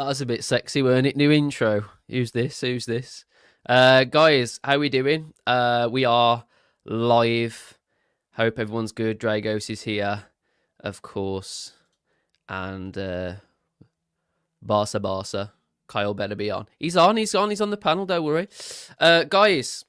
was a bit sexy, weren't it? New intro. Who's this? Who's this? Guys, how we doing? We are live. Hope everyone's good. Dragos is here, of course. And Barca. Kyle better be on. He's on the panel, don't worry. Guys,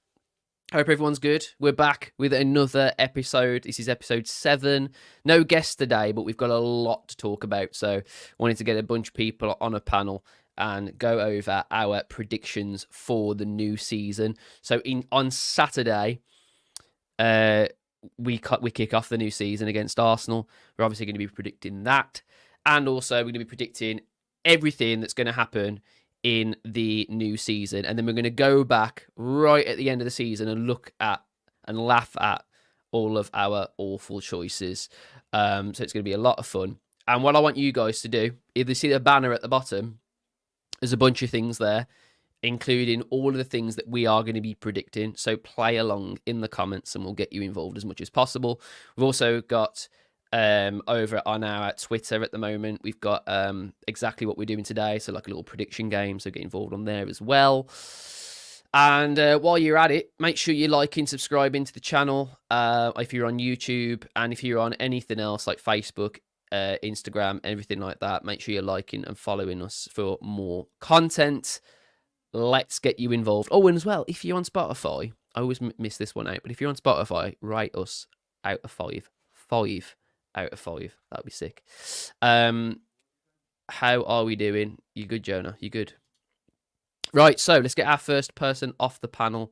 hope everyone's good. We're back with another episode. This is episode 7. No guests today, but we've got a lot to talk about. So wanted to get a bunch of people on a panel and go over our predictions for the new season. So on Saturday, we kick off the new season against Arsenal. We're obviously going to be predicting that. And also we're going to be predicting everything that's going to happen in the new season, and then we're going to go back right at the end of the season and look at and laugh at all of our awful choices. So it's going to be a lot of fun. And what I want you guys to do, if you see the banner at the bottom, there's a bunch of things there, including all of the things that we are going to be predicting. So play along in the comments and we'll get you involved as much as possible. We've also got over on our Twitter at the moment, we've got exactly what we're doing today, so like a little prediction game, so get involved on there as well. And while you're at it, make sure you're liking, subscribing to the channel if you're on YouTube, and if you're on anything else like Facebook, Instagram, everything like that, make sure you're liking and following us for more content. Let's get you involved. Oh, and as well, if you're on Spotify, I always miss this one out, but if you're on Spotify, rate us out of 5 out of 5. That'd be sick. How are we doing? You good, Jonah? You good? Right, so let's get our first person off the panel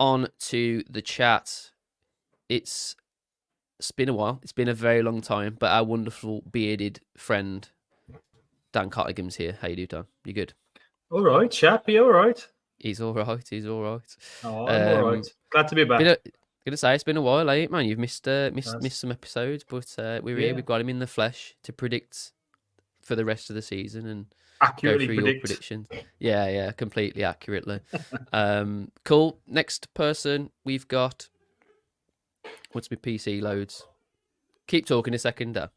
on to the chat. It's been a while. It's been a very long time, but our wonderful bearded friend Dan Cottingham's here. How you do, Dan? You good? All right, chap. You all right? He's all right. He's all right. Oh, I'm all right. Glad to be back. Gonna say it's been a while, eh, man? You've missed some episodes, but we're here. We've got him in the flesh to predict for the rest of the season and accurately go through your predictions. Yeah, completely accurately. Cool. Next person we've got. What's my PC loads? Keep talking a second, Dan.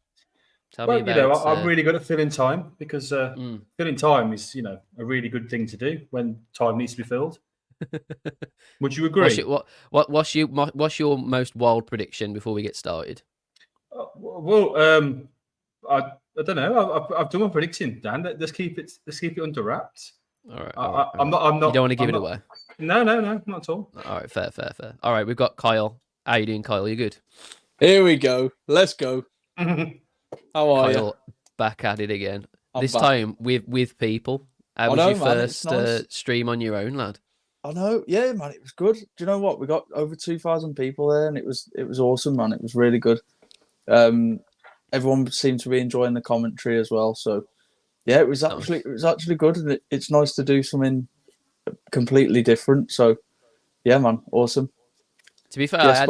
Tell me about. I'm really good at filling time because filling time is, a really good thing to do when time needs to be filled. Would you agree? What's your most wild prediction before we get started? I don't know. I've done my predicting, Dan. Let's keep it under wraps. All right. I'm not. You don't want to give it away. No, not at all. All right, fair. All right, we've got Kyle. How you doing, Kyle? You good? Here we go. Let's go. How are Kyle, you? Back at it again. I'm this back. time with people. How was your first stream on your own, lad? I know, yeah, man, it was good. Do you know what? We got over 2,000 people there, and it was awesome, man. It was really good. Everyone seemed to be enjoying the commentary as well. So, yeah, it was actually good, and it's nice to do something completely different. So, yeah, man, awesome. To be fair, yes,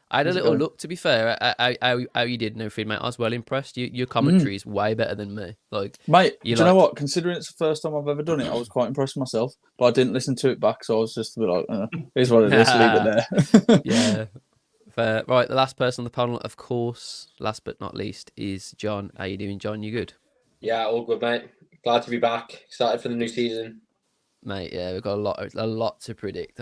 I had a little look, to be fair, how you did and everything, mate. I was well impressed. Your commentary is way better than me. Mate, do you know what? Considering it's the first time I've ever done it, I was quite impressed with myself. But I didn't listen to it back, so I was just a bit like, here's what it is, leave it there. Yeah, fair. Right, the last person on the panel, of course, last but not least, is John. How you doing, John? You good? Yeah, all good, mate. Glad to be back. Excited for the new season. Mate, yeah, we've got a lot to predict.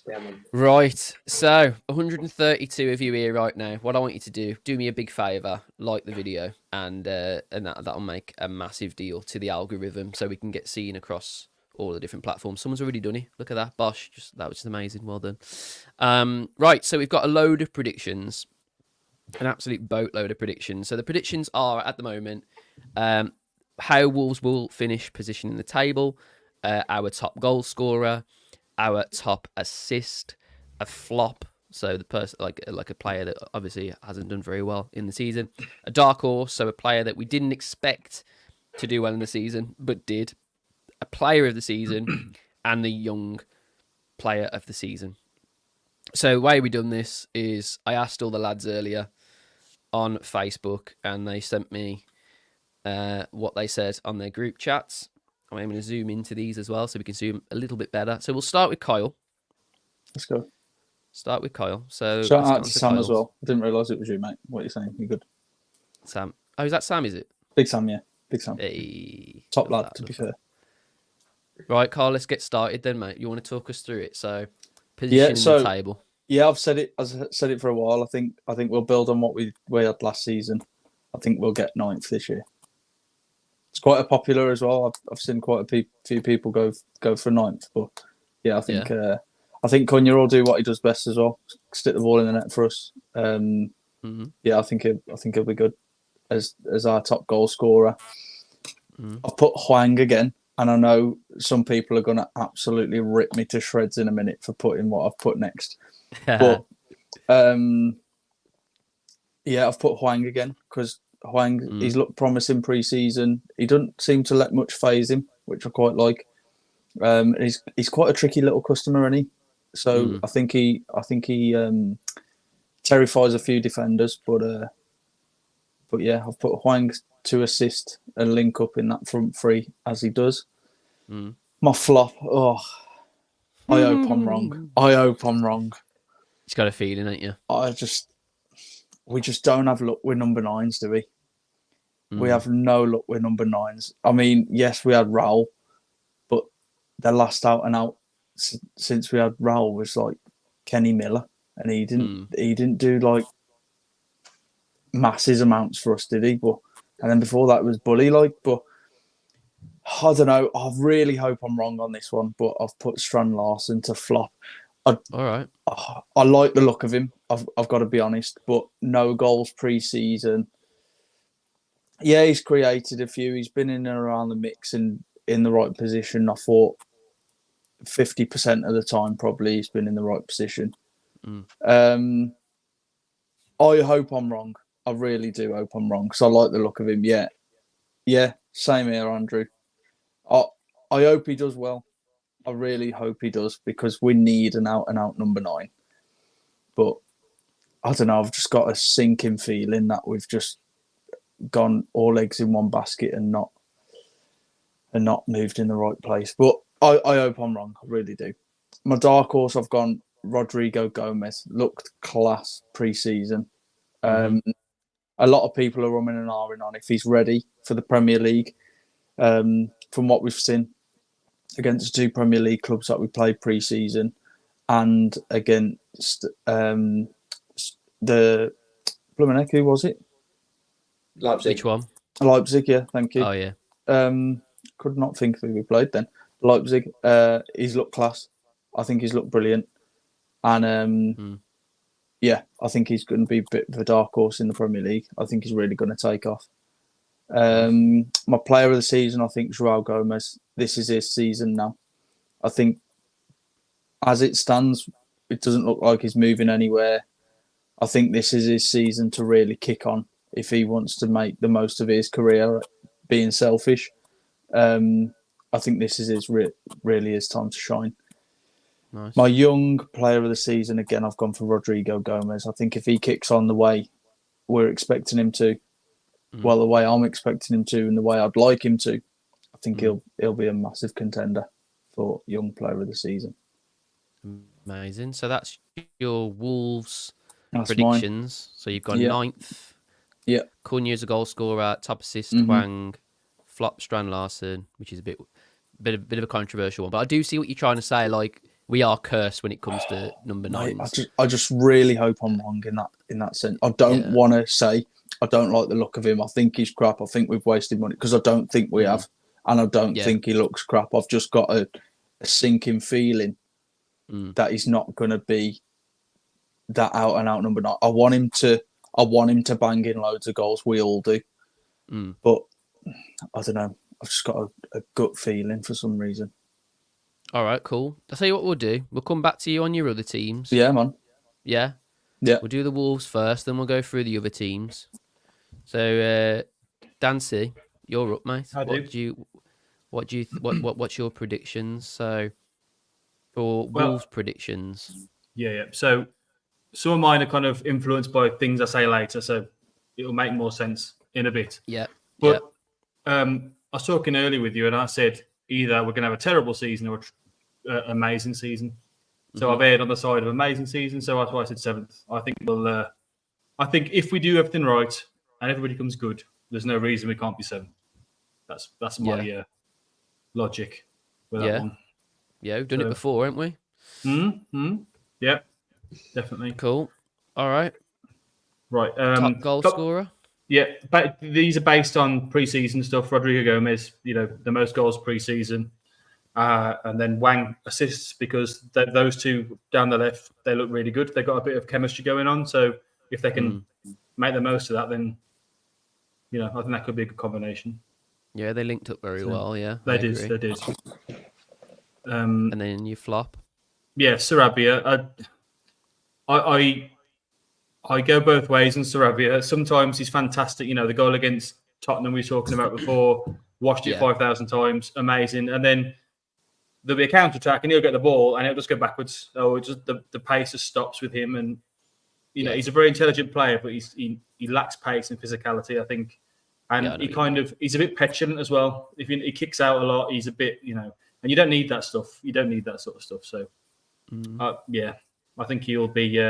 Yeah, man. Right, so 132 of you here right now. What I want you to do me a big favour, like the video, and that'll make a massive deal to the algorithm, so we can get seen across all the different platforms. Someone's already done it. Look at that, Bosh! That was just amazing. Well done. Right, so we've got a load of predictions, an absolute boatload of predictions. So the predictions are at the moment how Wolves will finish position in the table, our top goal scorer, our top assist, a flop, so the person like a player that obviously hasn't done very well in the season, a dark horse, so a player that we didn't expect to do well in the season but did, a player of the season, and the young player of the season. So the way we done this is I asked all the lads earlier on Facebook, and they sent me what they said on their group chats. I'm going to zoom into these as well so we can zoom a little bit better. So we'll start with Kyle. Let's go. Start with Kyle. So shout out to Sam as well. I didn't realise it was you, mate. What are you saying? You good? Sam. Oh, is that Sam, is it? Big Sam, yeah. Big Sam. Hey, Top love lad, that, to be love fair. that. Right, Carl, let's get started then, mate. You want to talk us through it? So, Yeah, position in so the table. yeah, I've said it for a while. I think we'll build on what we had last season. I think we'll get 9th this year. It's quite a popular as well. I've seen quite a few people go for 9th, but yeah, I think Cunha will do what he does best as well. Stick the ball in the net for us. Yeah, I think he'll be good as our top goal scorer. I've put Hwang again, and I know some people are going to absolutely rip me to shreds in a minute for putting what I've put next. But yeah, I've put Hwang again because Hwang, he's looked promising pre-season. He doesn't seem to let much phase him, which I quite like. He's quite a tricky little customer, isn't he? So I think he terrifies a few defenders, but yeah, I've put Hwang to assist and link up in that front three as he does. My flop, I hope I'm wrong. He's got a feeling, ain't you? We just don't have luck with number 9s, do we? We have no luck with number 9s. I mean, yes, we had Raul, but the last out and out since we had Raul was like Kenny Miller, and he didn't do like massive amounts for us, did he? And then before that was Bully, but I don't know. I really hope I'm wrong on this one, but I've put Strand Larsen to flop. All right. I like the look of him. I've got to be honest, but no goals pre-season. Yeah, he's created a few. He's been in and around the mix and in the right position. I thought 50% of the time probably he's been in the right position. I hope I'm wrong. I really do hope I'm wrong because I like the look of him. Yeah, same here, Andrew. I hope he does well. I really hope he does because we need an out-and-out number 9. But I don't know. I've just got a sinking feeling that we've just gone all eggs in one basket and not moved in the right place. But I hope I'm wrong. I really do. My dark horse, I've gone Rodrigo Gomez. Looked class pre-season. A lot of people are umming and ahhing on if he's ready for the Premier League. From what we've seen against 2 Premier League clubs that we played pre-season and against the Blumenau, who was it? Leipzig. Which one? Leipzig, yeah, thank you. Oh, yeah. Could not think who we played then. Leipzig, he's looked class. I think he's looked brilliant. And yeah, I think he's going to be a bit of a dark horse in the Premier League. I think he's really going to take off. My player of the season, I think, is João Gomez. This is his season now. I think as it stands, it doesn't look like he's moving anywhere. I think this is his season to really kick on if he wants to make the most of his career, being selfish. I think this is really his time to shine. Nice. My young player of the season, again, I've gone for Rodrigo Gomez. I think if he kicks on the way we're expecting him to, well, the way I'm expecting him to and the way I'd like him to, I think he'll be a massive contender for young player of the season. Amazing. So that's your Wolves That's predictions. mine. So you've got Yeah. 9th. Yeah. Cunha's a goal scorer. Top assist, Hwang. Flop, Strand Larsen, which is a bit of a controversial one. But I do see what you're trying to say. Like, we are cursed when it comes to number 9s. I just really hope I'm wrong in that sense. I don't want to say I don't like the look of him. I think he's crap. I think we've wasted money because I don't think we have, and I don't think he looks crap. I've just got a sinking feeling that he's not going to be that out and out number 9. I want him to bang in loads of goals. We all do, but I don't know. I've just got a gut feeling for some reason. All right, cool. I'll tell you what we'll do. We'll come back to you on your other teams. Yeah, man. Yeah? Yeah. We'll do the Wolves first, then we'll go through the other teams. So, Dancy, you're up, mate. What's your predictions? So, for Wolves predictions. Yeah. So, some of mine are kind of influenced by things I say later, so it'll make more sense in a bit. Yeah. But I was talking earlier with you, and I said either we're going to have a terrible season or an amazing season. So I've erred on the side of amazing season. So that's why I said 7th. I think I think if we do everything right and everybody comes good, there's no reason we can't be 7th. That's my logic with that one. Yeah, we've done it before, haven't we? Yeah, definitely. Cool. All right. Right. Top goal scorer. Yeah, but these are based on pre-season stuff. Rodrigo Gomez, the most goals pre-season, and then Wang assists because those two down the left, they look really good. They've got a bit of chemistry going on. So if they can make the most of that, then I think that could be a good combination. Yeah, they linked up very well. Yeah, they did. And then you flop. Yeah, Sarabia. I go both ways in Sarabia. Sometimes he's fantastic. The goal against Tottenham we were talking about before, watched it 5,000 times, amazing. And then there'll be a counter-attack and he'll get the ball and it'll just go backwards. Oh, it just the pace just stops with him. And, he's a very intelligent player, but he lacks pace and physicality, I think. And he's a bit petulant as well. If he kicks out a lot, he's a bit, and you don't need that stuff. You don't need that sort of stuff. So, I think he'll be...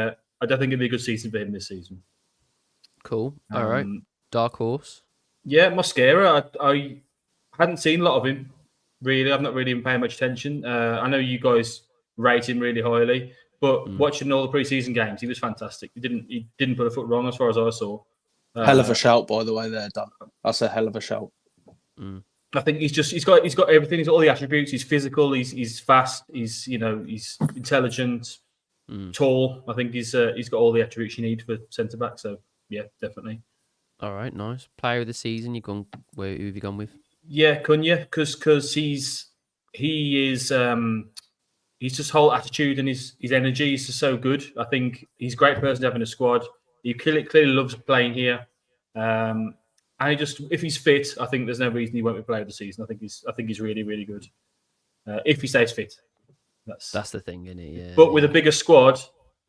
I don't think it'll be a good season for him this season. Cool. All right. Dark horse. Yeah, Mosquera. I hadn't seen a lot of him, really. I've not really been paying much attention. I know you guys rate him really highly, but watching all the preseason games, he was fantastic. He didn't put a foot wrong as far as I saw. Hell of a shout, by the way, there, Dan. That's a hell of a shout. I think he's got everything. He's got all the attributes. He's physical. He's fast. He's intelligent. Tall. I think he's got all the attributes you need for centre back. So yeah, definitely. All right, nice. Player of the season. Who have you gone with? Yeah, Cunha, because he's just whole attitude and his energy is just so good. I think he's a great person to have in a squad. He clearly loves playing here. And if he's fit, I think there's no reason he won't be player of the season. I think he's really, really good. If he stays fit. That's the thing, isn't it? Yeah. But with a bigger squad,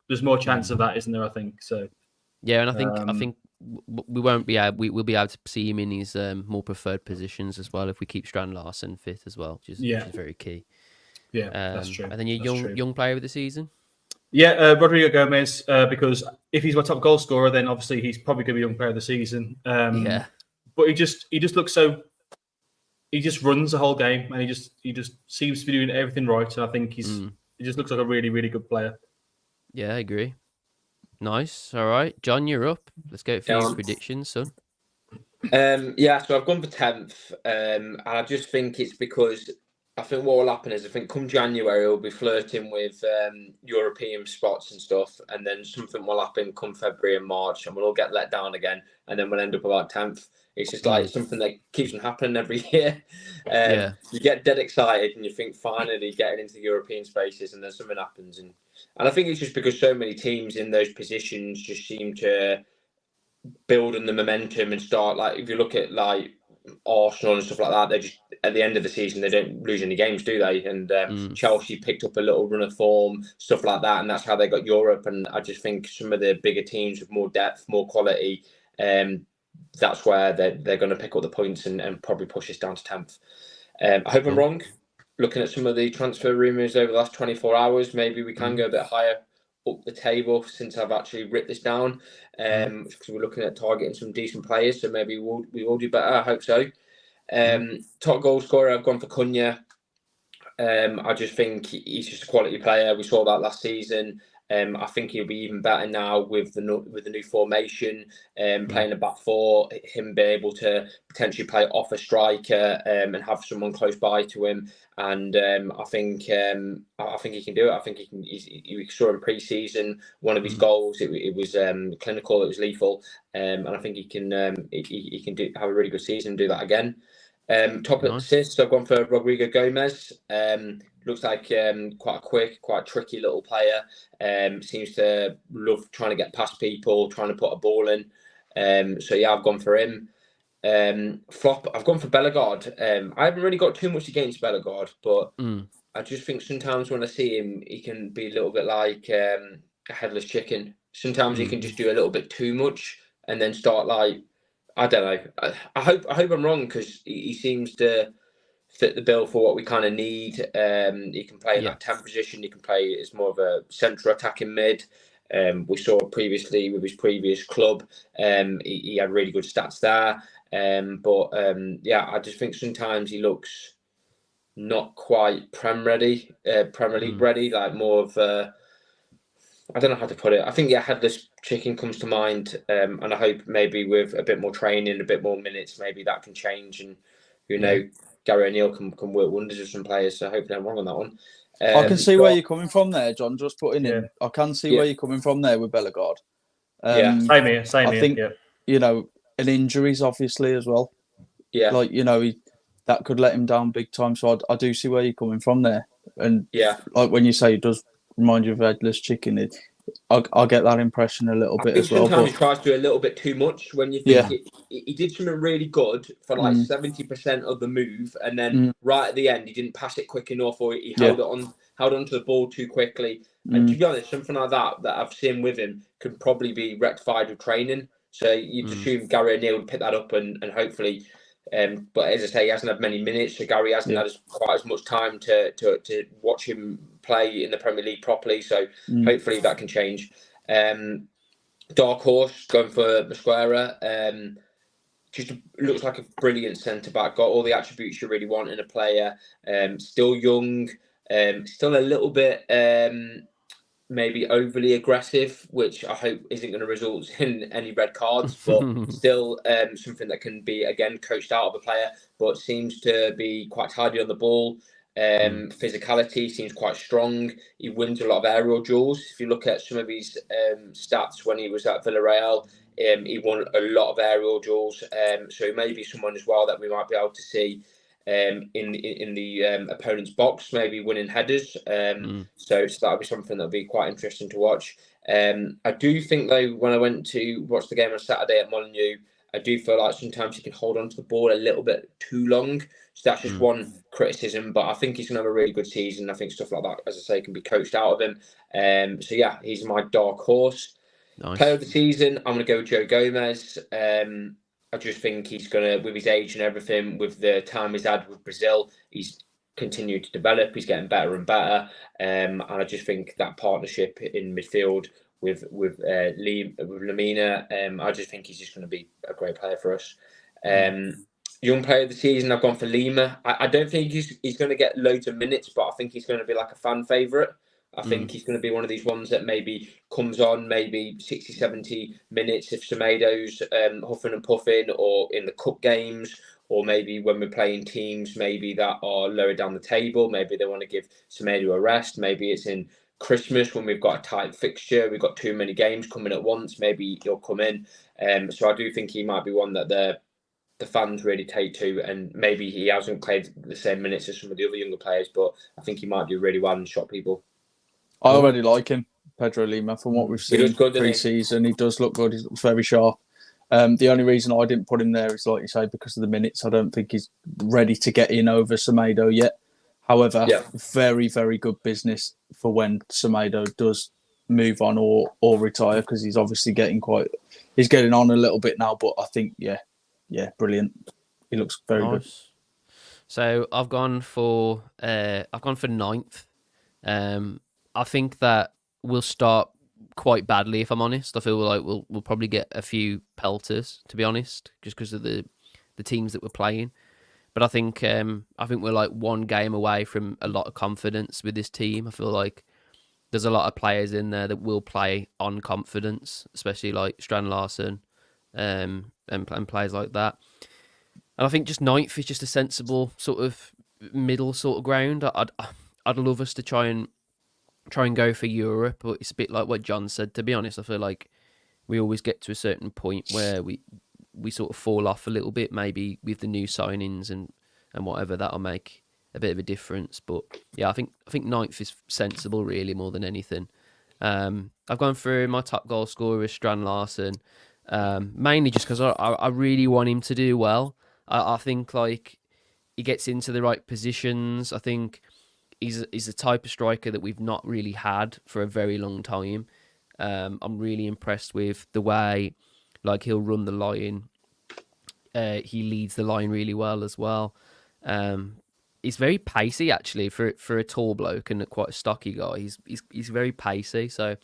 there's more chance of that, isn't there? I think so. Yeah, and I think we won't be able. We'll be able to see him in his more preferred positions as well if we keep Strand Larsen fit as well, which is very key. Yeah, that's true. And then your young player of the season. Yeah, Rodrigo Gomez, because if he's my top goal scorer, then obviously he's probably going to be young player of the season. But he just looks so. He just runs the whole game, and he just seems to be doing everything right. And I think he just looks like a really, really good player. Yeah, I agree. Nice. All right, John, you're up. Let's go for your predictions, son. So I've gone for 10th, and I just think it's because I think what will happen is come January we'll be flirting with European spots and stuff, and then something will happen come February and March, and we'll all get let down again, and then we'll end up about 10th. It's just like something that keeps on happening every year. You get dead excited and you think finally getting into the European spaces, and then something happens. And I think it's just because so many teams in those positions just seem to build on the momentum and start. Like if you look at like Arsenal and stuff like that, they just at the end of the season they don't lose any games, do they? And Chelsea picked up a little run of form, stuff like that, and that's how they got Europe. And I just think some of the bigger teams with more depth, more quality, that's where they're going to pick up the points and probably push us down to 10th. I hope I'm wrong. Looking at some of the transfer rumours over the last 24 hours, maybe we can go a bit higher up the table since I've actually written this down. Because we're looking at targeting some decent players, so maybe we will do better. I hope so. Top goal scorer, I've gone for Cunha. I just think he's just a quality player. We saw that last season. I think he'll be even better now with the new formation, playing a back four, him be able to potentially play off a striker and have someone close by to him. And I think he can do it. I think he can. We saw in pre-season one of his goals. It was clinical. It was lethal. And I think he can have a really good season and do that again. Top assists, I've gone for Rodrigo Gomez. Looks like quite a quick, quite tricky little player. Seems to love trying to get past people, trying to put a ball in. So yeah, I've gone for him. Flop, I've gone for Bellegarde. I haven't really got too much against Bellegarde, but I just think sometimes when I see him, he can be a little bit like a headless chicken. Sometimes he can just do a little bit too much and then start like, I don't know. I hope I'm wrong because he seems to fit the bill for what we kind of need. He can play in that 10 position. He can play as more of a central attacking mid. We saw previously with his previous club, he had really good stats there. Yeah, I just think sometimes he looks not quite Premier League ready, like more of I don't know how to put it. I think headless chicken comes to mind, and I hope maybe with a bit more training, a bit more minutes, maybe that can change. And Gary O'Neill can work wonders with some players. So hopefully I'm wrong on that one. I can see where you're coming from there, John. Just putting in, I can see Yeah. where you're coming from there with Bellegarde. Same here. I think and injuries obviously as well. Yeah, like that could let him down big time. So I do see where you're coming from there. And like when you say it does remind you of headless chicken, I get that impression a little bit as well. Sometimes he tries to do a little bit too much when you think he did something really good for like 70% of the move, and then right at the end he didn't pass it quick enough, or he held onto the ball too quickly. And to be honest, something like that I've seen with him could probably be rectified with training. So you'd assume Gary O'Neill would pick that up and hopefully. But as I say, he hasn't had many minutes, so Gary hasn't had quite as much time to watch him play in the Premier League properly. So hopefully that can change. Dark horse going for Mosquera. Just looks like a brilliant centre back. Got all the attributes you really want in a player. Still young. Still a little bit maybe overly aggressive, which I hope isn't going to result in any red cards, but still something that can be, again, coached out of a player, but seems to be quite tidy on the ball. Physicality seems quite strong. He wins a lot of aerial duels. If you look at some of his stats when he was at Villarreal, he won a lot of aerial duels. So he may be someone as well that we might be able to see in the opponent's box, maybe winning headers. So that'll be something that'll be quite interesting to watch. I do think though, when I went to watch the game on Saturday at Molineux, I do feel like sometimes he can hold on to the ball a little bit too long. So that's just one criticism, but I think he's going to have a really good season. I think stuff like that, as I say, can be coached out of him. So yeah, he's my dark horse. Nice. Player of the season, I'm going to go with Joe Gomez. I just think he's going to, with his age and everything, with the time he's had with Brazil, he's continued to develop. He's getting better and better. And I just think that partnership in midfield with Lamina, I just think he's just going to be a great player for us. Young player of the season, I've gone for Lima. I don't think he's going to get loads of minutes, but I think he's going to be like a fan favourite. I think he's going to be one of these ones that maybe comes on maybe 60, 70 minutes if Semedo's huffing and puffing, or in the cup games, or maybe when we're playing teams maybe that are lower down the table, maybe they want to give Semedo a rest. Maybe it's in Christmas when we've got a tight fixture, we've got too many games coming at once, maybe he'll come in. So I do think he might be one that the fans really take to, and maybe he hasn't played the same minutes as some of the other younger players, but I think he might do really well and shock people. I already like him, Pedro Lima, from what we've seen pre-season. He does look good. He looks very sharp. The only reason I didn't put him there is, like you say, because of the minutes. I don't think he's ready to get in over Semedo yet. However, very, very good business for when Semedo does move on or retire, because he's obviously getting on a little bit now. But I think, brilliant. He looks very good. So I've gone for ninth. I think that we'll start quite badly, if I'm honest. I feel like we'll probably get a few pelters, to be honest, just because of the teams that we're playing. But I think we're like one game away from a lot of confidence with this team. I feel like there's a lot of players in there that will play on confidence, especially like Strand Larsen and players like that. And I think just ninth is just a sensible sort of middle sort of ground. I'd love us to try and go for Europe, but it's a bit like what John said. To be honest, I feel like we always get to a certain point where we sort of fall off a little bit, maybe with the new signings and whatever. That'll make a bit of a difference. But yeah, I think ninth is sensible, really, more than anything. I've gone through my top goal scorer is Strand Larsen, mainly just because I really want him to do well. I think like he gets into the right positions. I think he's the type of striker that we've not really had for a very long time. I'm really impressed with the way, like, he'll run the line. He leads the line really well as well. He's very pacey, actually, for a tall bloke and quite a stocky guy. He's very pacey, so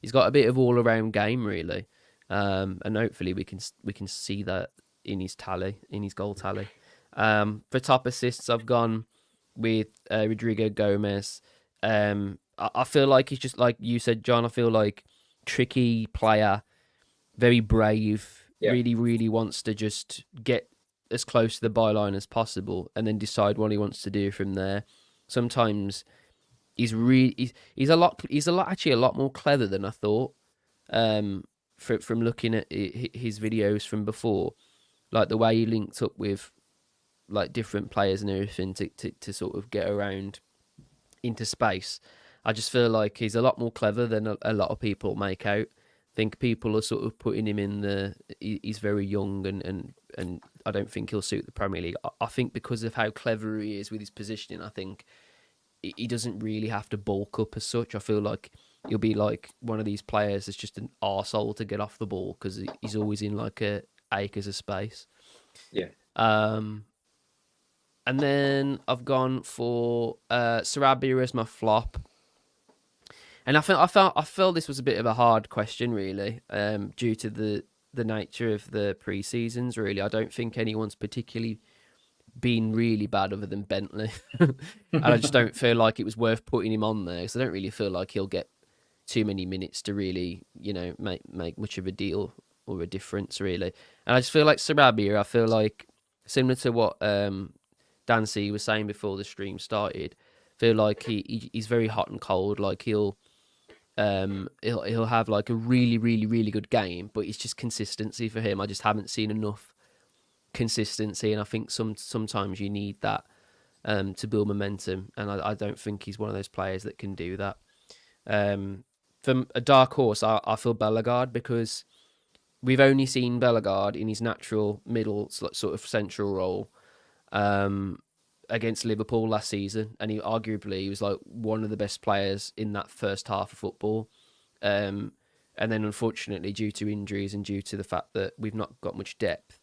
he's got a bit of all around game, really. And hopefully we can see that tally, in his goal tally. For top assists, I've gone with Rodrigo Gomez. I feel like he's just like you said, John. I feel like tricky player, very brave. Yeah. Really, really wants to just get as close to the byline as possible, and then decide what he wants to do from there. Sometimes he's a lot more clever than I thought. From looking at his videos from before, like the way he linked up with like different players and everything to sort of get around into space. I just feel like he's a lot more clever than a lot of people make out. I think people are sort of putting him in he's very young and I don't think he'll suit the Premier League. I think because of how clever he is with his positioning, I think he doesn't really have to bulk up as such. I feel like he'll be like one of these players that's just an arsehole to get off the ball because he's always in like acres of space. Yeah. And then I've gone for Sarabia as my flop. And I felt this was a bit of a hard question, really, due to the nature of the pre-seasons, really. I don't think anyone's particularly been really bad other than Bentley. And I just don't feel like it was worth putting him on there because I don't really feel like he'll get too many minutes to really, make much of a deal or a difference, really. And I just feel like Sarabia, I feel like, similar to what Dan C was saying before the stream started, I feel like he's very hot and cold. Like he'll have like a really, really, really good game, but it's just consistency for him. I just haven't seen enough consistency, and I think sometimes you need that to build momentum, and I don't think he's one of those players that can do that. From a dark horse, I feel Bellegarde, because we've only seen Bellegarde in his natural middle sort of central role against Liverpool last season, and he was like one of the best players in that first half of football. And then unfortunately, due to injuries and due to the fact that we've not got much depth,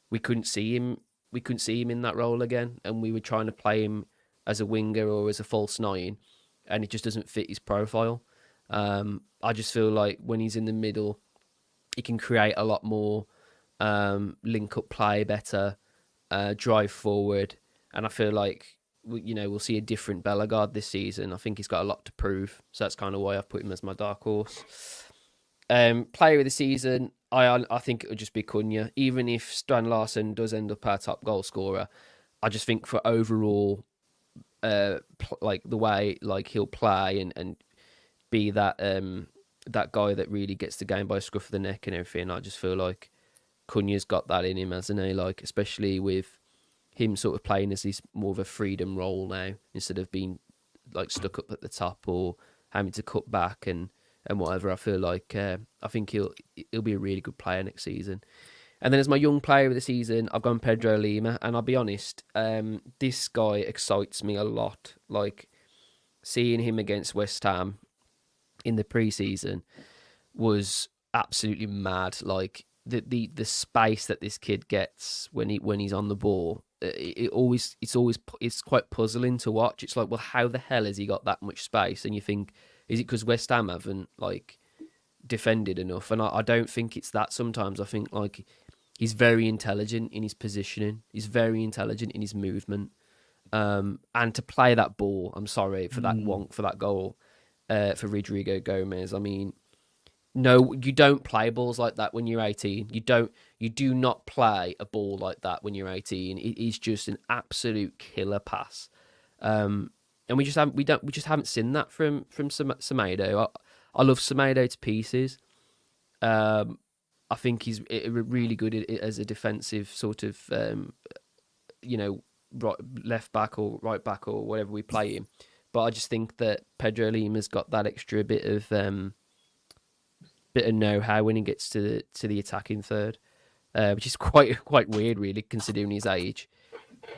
we couldn't see him in that role again, and we were trying to play him as a winger or as a false nine, and it just doesn't fit his profile. I just feel like when he's in the middle, he can create a lot more, link up play better, drive forward, and I feel like we'll see a different Bellegarde this season. I think he's got a lot to prove, so that's kind of why I've put him as my dark horse. Player of the season, I think it would just be Cunha. Even if Stan Larsen does end up our top goal scorer, I just think for overall, like the way like he'll play and be that guy that really gets the game by the scruff of the neck and everything, I just feel like Cunha's got that in him, hasn't he? Like, especially with him sort of playing as this more of a freedom role now, instead of being like stuck up at the top or having to cut back and whatever. I feel like I think he'll be a really good player next season. And then as my young player of the season, I've gone Pedro Lima, and I'll be honest, this guy excites me a lot. Like, seeing him against West Ham in the pre-season was absolutely mad. Like the space that this kid gets when he's on the ball, it's quite puzzling to watch. It's like, well, how the hell has he got that much space? And you think, is it because West Ham haven't like defended enough? And I don't think it's that. Sometimes I think like he's very intelligent in his positioning. He's very intelligent in his movement. And to play that ball, I'm sorry for that wonk for that goal, for Rodrigo Gomez. I mean, no, you don't play balls like that when you're 18. You do not play a ball like that when you're 18. It is just an absolute killer pass. And we just haven't seen that from Semedo. I love Semedo to pieces. I think he's really good as a defensive sort of, left back or right back or whatever we play him. But I just think that Pedro Lima's got that extra bit of know-how when he gets to the attacking third, which is quite weird, really, considering his age.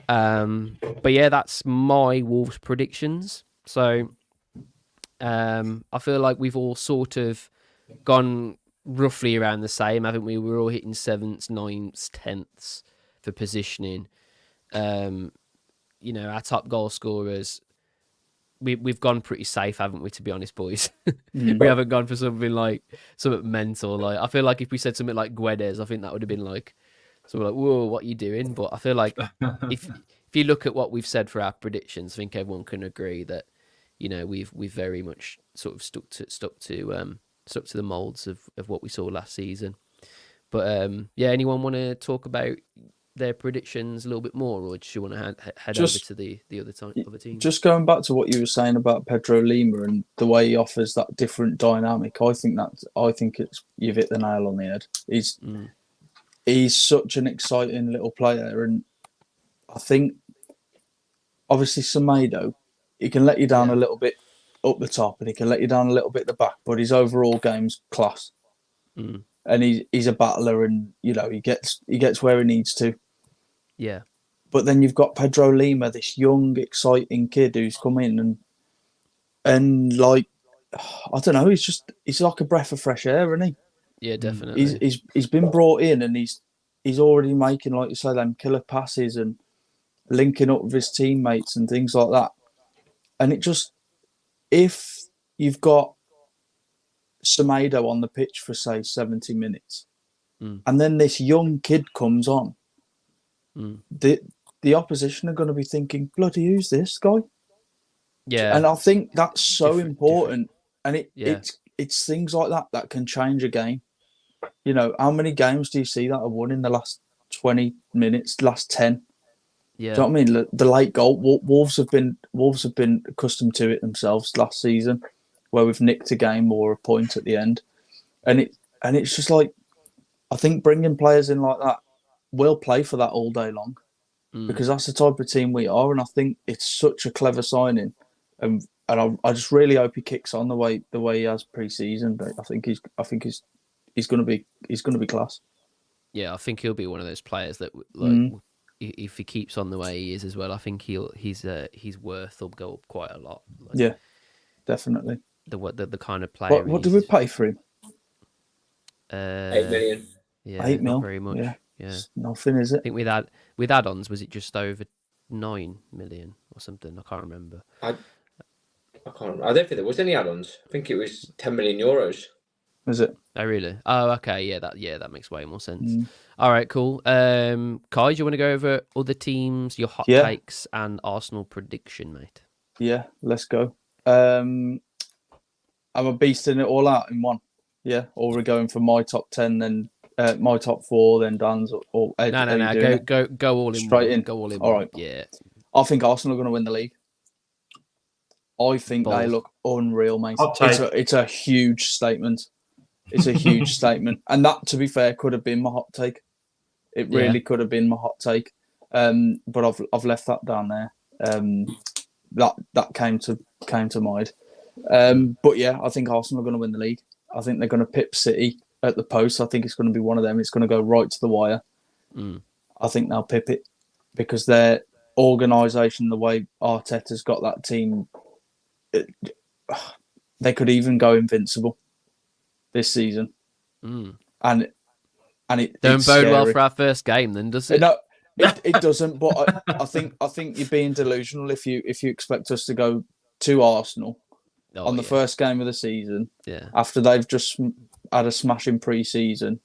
But yeah, that's my Wolves predictions. So I feel like we've all sort of gone roughly around the same, haven't we? We're all hitting 7ths, 9ths, 10ths for positioning. Our top goal scorers, we've gone pretty safe, haven't we, to be honest, boys? We haven't gone for something mental. Like, I feel like if we said something like Guedes, I think that would have been like So we're like, whoa, what are you doing? But I feel like if you look at what we've said for our predictions, I think everyone can agree that, you know, we've very much sort of stuck to the molds of what we saw last season. But yeah, anyone want to talk about their predictions a little bit more, or do you want to head over to the other teams? Just going back to what you were saying about Pedro Lima and the way he offers that different dynamic, I think you've hit the nail on the head. He's such an exciting little player, and I think obviously Semedo, he can let you down a little bit up the top, and he can let you down a little bit at the back, but his overall game's class. And he's a battler, and you know he gets where he needs to. Yeah. But then you've got Pedro Lima, this young, exciting kid who's come in and like, I don't know, he's like a breath of fresh air, isn't he? Yeah, definitely. He's been brought in, and he's already making, like you say, them killer passes and linking up with his teammates and things like that. And it just, if you've got Semedo on the pitch for say 70 minutes, and then this young kid comes on, the opposition are going to be thinking, bloody, who's this guy? Yeah. And I think that's so important. And it's things like that can change a game. You know, how many games do you see that are won in the last 20 minutes, last 10? Yeah. Do you know what I mean? The late goal. Wolves have been accustomed to it themselves last season, where we've nicked a game or a point at the end, and it's just like, I think bringing players in like that, we'll play for that all day long, because that's the type of team we are, and I think it's such a clever signing, and I just really hope he kicks on the way he has pre-season. I think he's going to be class. Yeah, I think he'll be one of those players that, like, if he keeps on the way he is as well, I think his worth will go up quite a lot. Like, yeah, definitely. The kind of player. What did we pay for him? 8 million. Yeah, 8 mil. Not very much. Yeah. It's nothing, is it? I think with add-ons, was it just over 9 million or something? I can't remember. I can't remember. I don't think there was any add-ons. I think it was 10 million euros. Was it? Oh, really? Oh, okay. Yeah, that makes way more sense. All right, cool. Kai, do you want to go over other teams, your hot takes, and Arsenal prediction, mate? Yeah, let's go. I'm a beast in it all out in one. Yeah, or we're going for my top 10, then my top 4, then Dan's. Or no. Go all in. Straight in. Go all in. All right. Yeah. I think Arsenal are going to win the league. I think they look unreal, mate. It's a huge statement. It's a huge statement, and that, to be fair, could have been my hot take. It really could have been my hot take, but I've left that down there. That came to mind. But yeah, I think Arsenal are going to win the league. I think they're going to pip City at the post. I think it's going to be one of them. It's going to go right to the wire. I think they'll pip it because their organisation, the way Arteta's got that team, they could even go invincible this season. And it don't bode well for our first game, then, does it? No, it doesn't. But I think you're being delusional if you expect us to go to Arsenal on the first game of the season, after they've just had a smashing pre-season,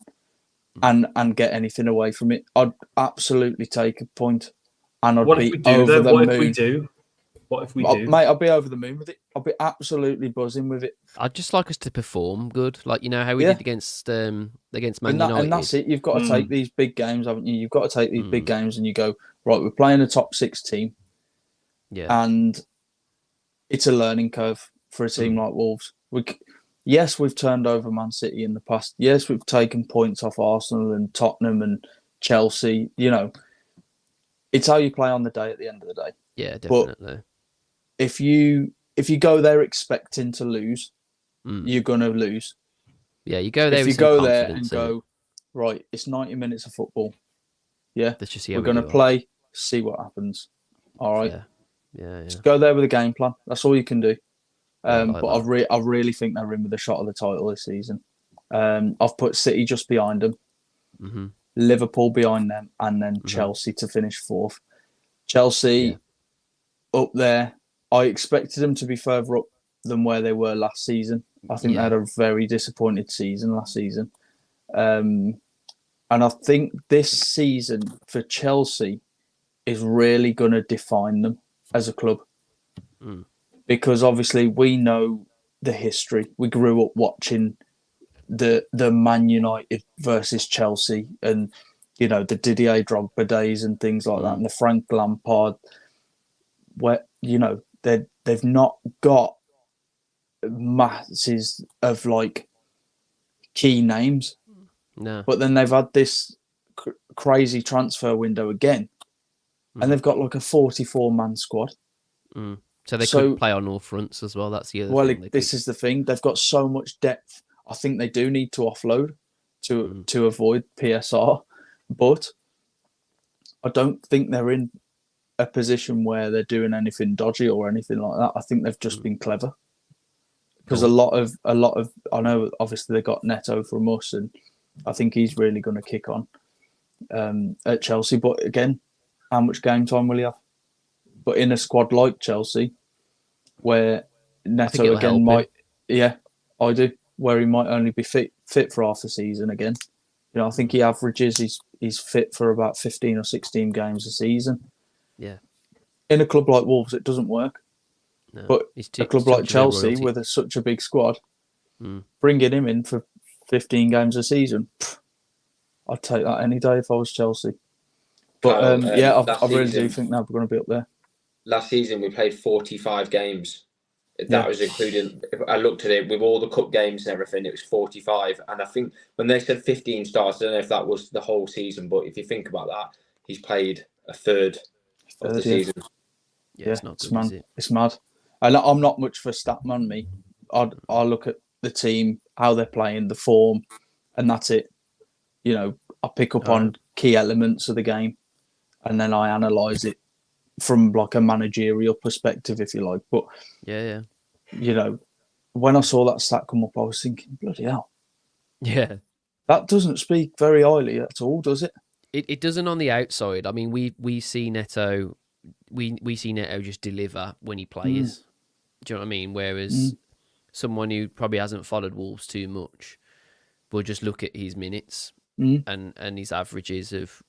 and get anything away from it. I'd absolutely take a point, and I'd be over the moon. What if we do? What if we do? Mate, I'll be over the moon with it. I'll be absolutely buzzing with it. I'd just like us to perform good, like, you know how we did against Man United. And that's it. You've got to take these big games, haven't you? You've got to take these big games, and you go, right, we're playing a top 6 team. Yeah. And it's a learning curve for a team like Wolves. Yes, we've turned over Man City in the past. Yes, we've taken points off Arsenal and Tottenham and Chelsea. You know, it's how you play on the day at the end of the day. Yeah, definitely. But if you go there expecting to lose, you're gonna lose. Yeah, you go there. If you go there and go, right, it's 90 minutes of football. Yeah, let's just see. We're gonna play. See what happens. All right. Yeah. Just go there with a game plan. That's all you can do. But I really think they're in with a shot at the title this season. I've put City just behind them, Liverpool behind them, and then Chelsea to finish 4th. Chelsea up there. I expected them to be further up than where they were last season. I think they had a very disappointed season last season. And I think this season for Chelsea is really going to define them as a club. Because obviously we know the history. We grew up watching the Man United versus Chelsea and, you know, the Didier Drogba days and things like that, and the Frank Lampard, where, you know, they've not got masses of like key names. No. But then they've had this crazy transfer window again, and they've got like a 44-man squad. So they could play on all fronts as well. That's the other thing. This is the thing. They've got so much depth. I think they do need to offload to avoid PSR, but I don't think they're in a position where they're doing anything dodgy or anything like that. I think they've just been clever. Because a lot of I know obviously they got Neto from us, and I think he's really going to kick on at Chelsea. But again, how much game time will he have? But in a squad like Chelsea, where Neto again might, I do, where he might only be fit for half a season again. You know, I think he averages he's fit for about 15 or 16 games a season. Yeah. In a club like Wolves, it doesn't work. No, but a club like Chelsea with such a big squad, bringing him in for 15 games a season, I'd take that any day if I was Chelsea. But I really do think that we're going to be up there. Last season, we played 45 games. That was including, I looked at it with all the cup games and everything, it was 45. And I think when they said 15 starts, I don't know if that was the whole season, but if you think about that, he's played a third of the season. Yeah, it's not good, is it? It's mad. And I'm not much for stat man, me. I look at the team, how they're playing, the form, and that's it. You know, I pick up on key elements of the game, and then I analyse it from like a managerial perspective, if you like. But you know, when I saw that stat come up, I was thinking, bloody hell. Yeah. That doesn't speak very highly at all, does it? It doesn't on the outside. I mean, we see Neto, we see Neto just deliver when he plays. Do you know what I mean? Whereas someone who probably hasn't followed Wolves too much will just look at his minutes and his averages of,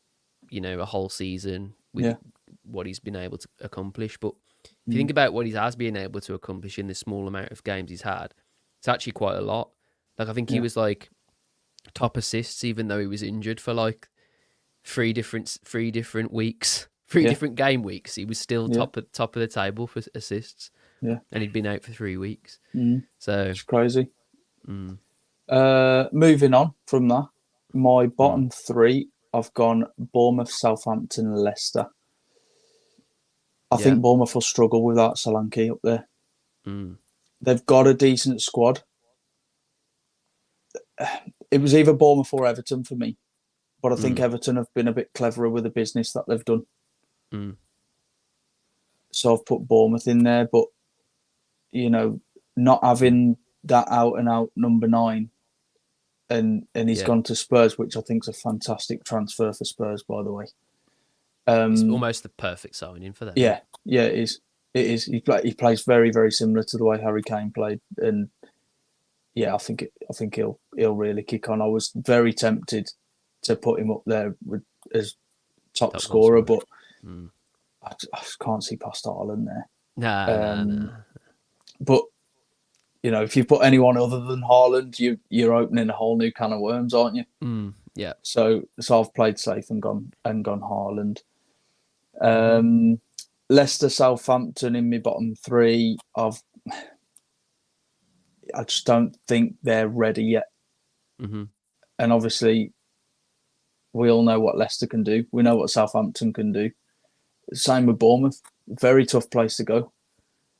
you know, a whole season with what he's been able to accomplish. But if you think about what he has been able to accomplish in the small amount of games he's had, it's actually quite a lot. Like, I think he was like top assists, even though he was injured for like three different weeks, different game weeks. He was still top of the table for assists. Yeah, and he'd been out for 3 weeks. So it's crazy. Moving on from that, my bottom three, I've gone Bournemouth, Southampton, Leicester. I think Bournemouth will struggle without Solanke up there. They've got a decent squad. It was either Bournemouth or Everton for me, but I think Everton have been a bit cleverer with the business that they've done. So I've put Bournemouth in there, but you know, not having that out-and-out number 9, and he's gone to Spurs, which I think is a fantastic transfer for Spurs, by the way. It's almost the perfect signing for them. Yeah, it is. It is. He plays very, very similar to the way Harry Kane played, and I think he'll really kick on. I was very tempted to put him up there as top scorer, but I just can't see past Haaland there. Nah. But you know, if you put anyone other than Haaland, you're opening a whole new can of worms, aren't you? Yeah. So I've played safe and gone Haaland. Leicester, Southampton in my bottom 3. I just don't think they're ready yet. And obviously, we all know what Leicester can do. We know what Southampton can do. Same with Bournemouth. Very tough place to go.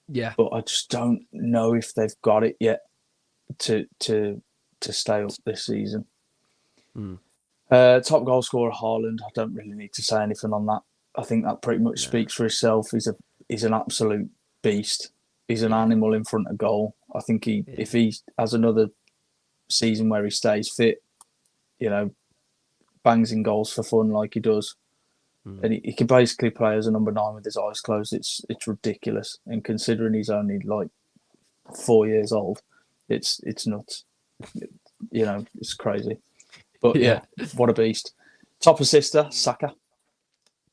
Yeah. But I just don't know if they've got it yet to stay up this season. Top goal scorer Haaland. I don't really need to say anything on that. I think that pretty much speaks for himself. He's an absolute beast. He's an animal in front of goal. I think if he has another season where he stays fit, you know, bangs in goals for fun like he does. And he can basically play as a number 9 with his eyes closed. It's ridiculous. And considering he's only like 4 years old, it's nuts. You know, it's crazy. But yeah, what a beast. Top assister, Saka.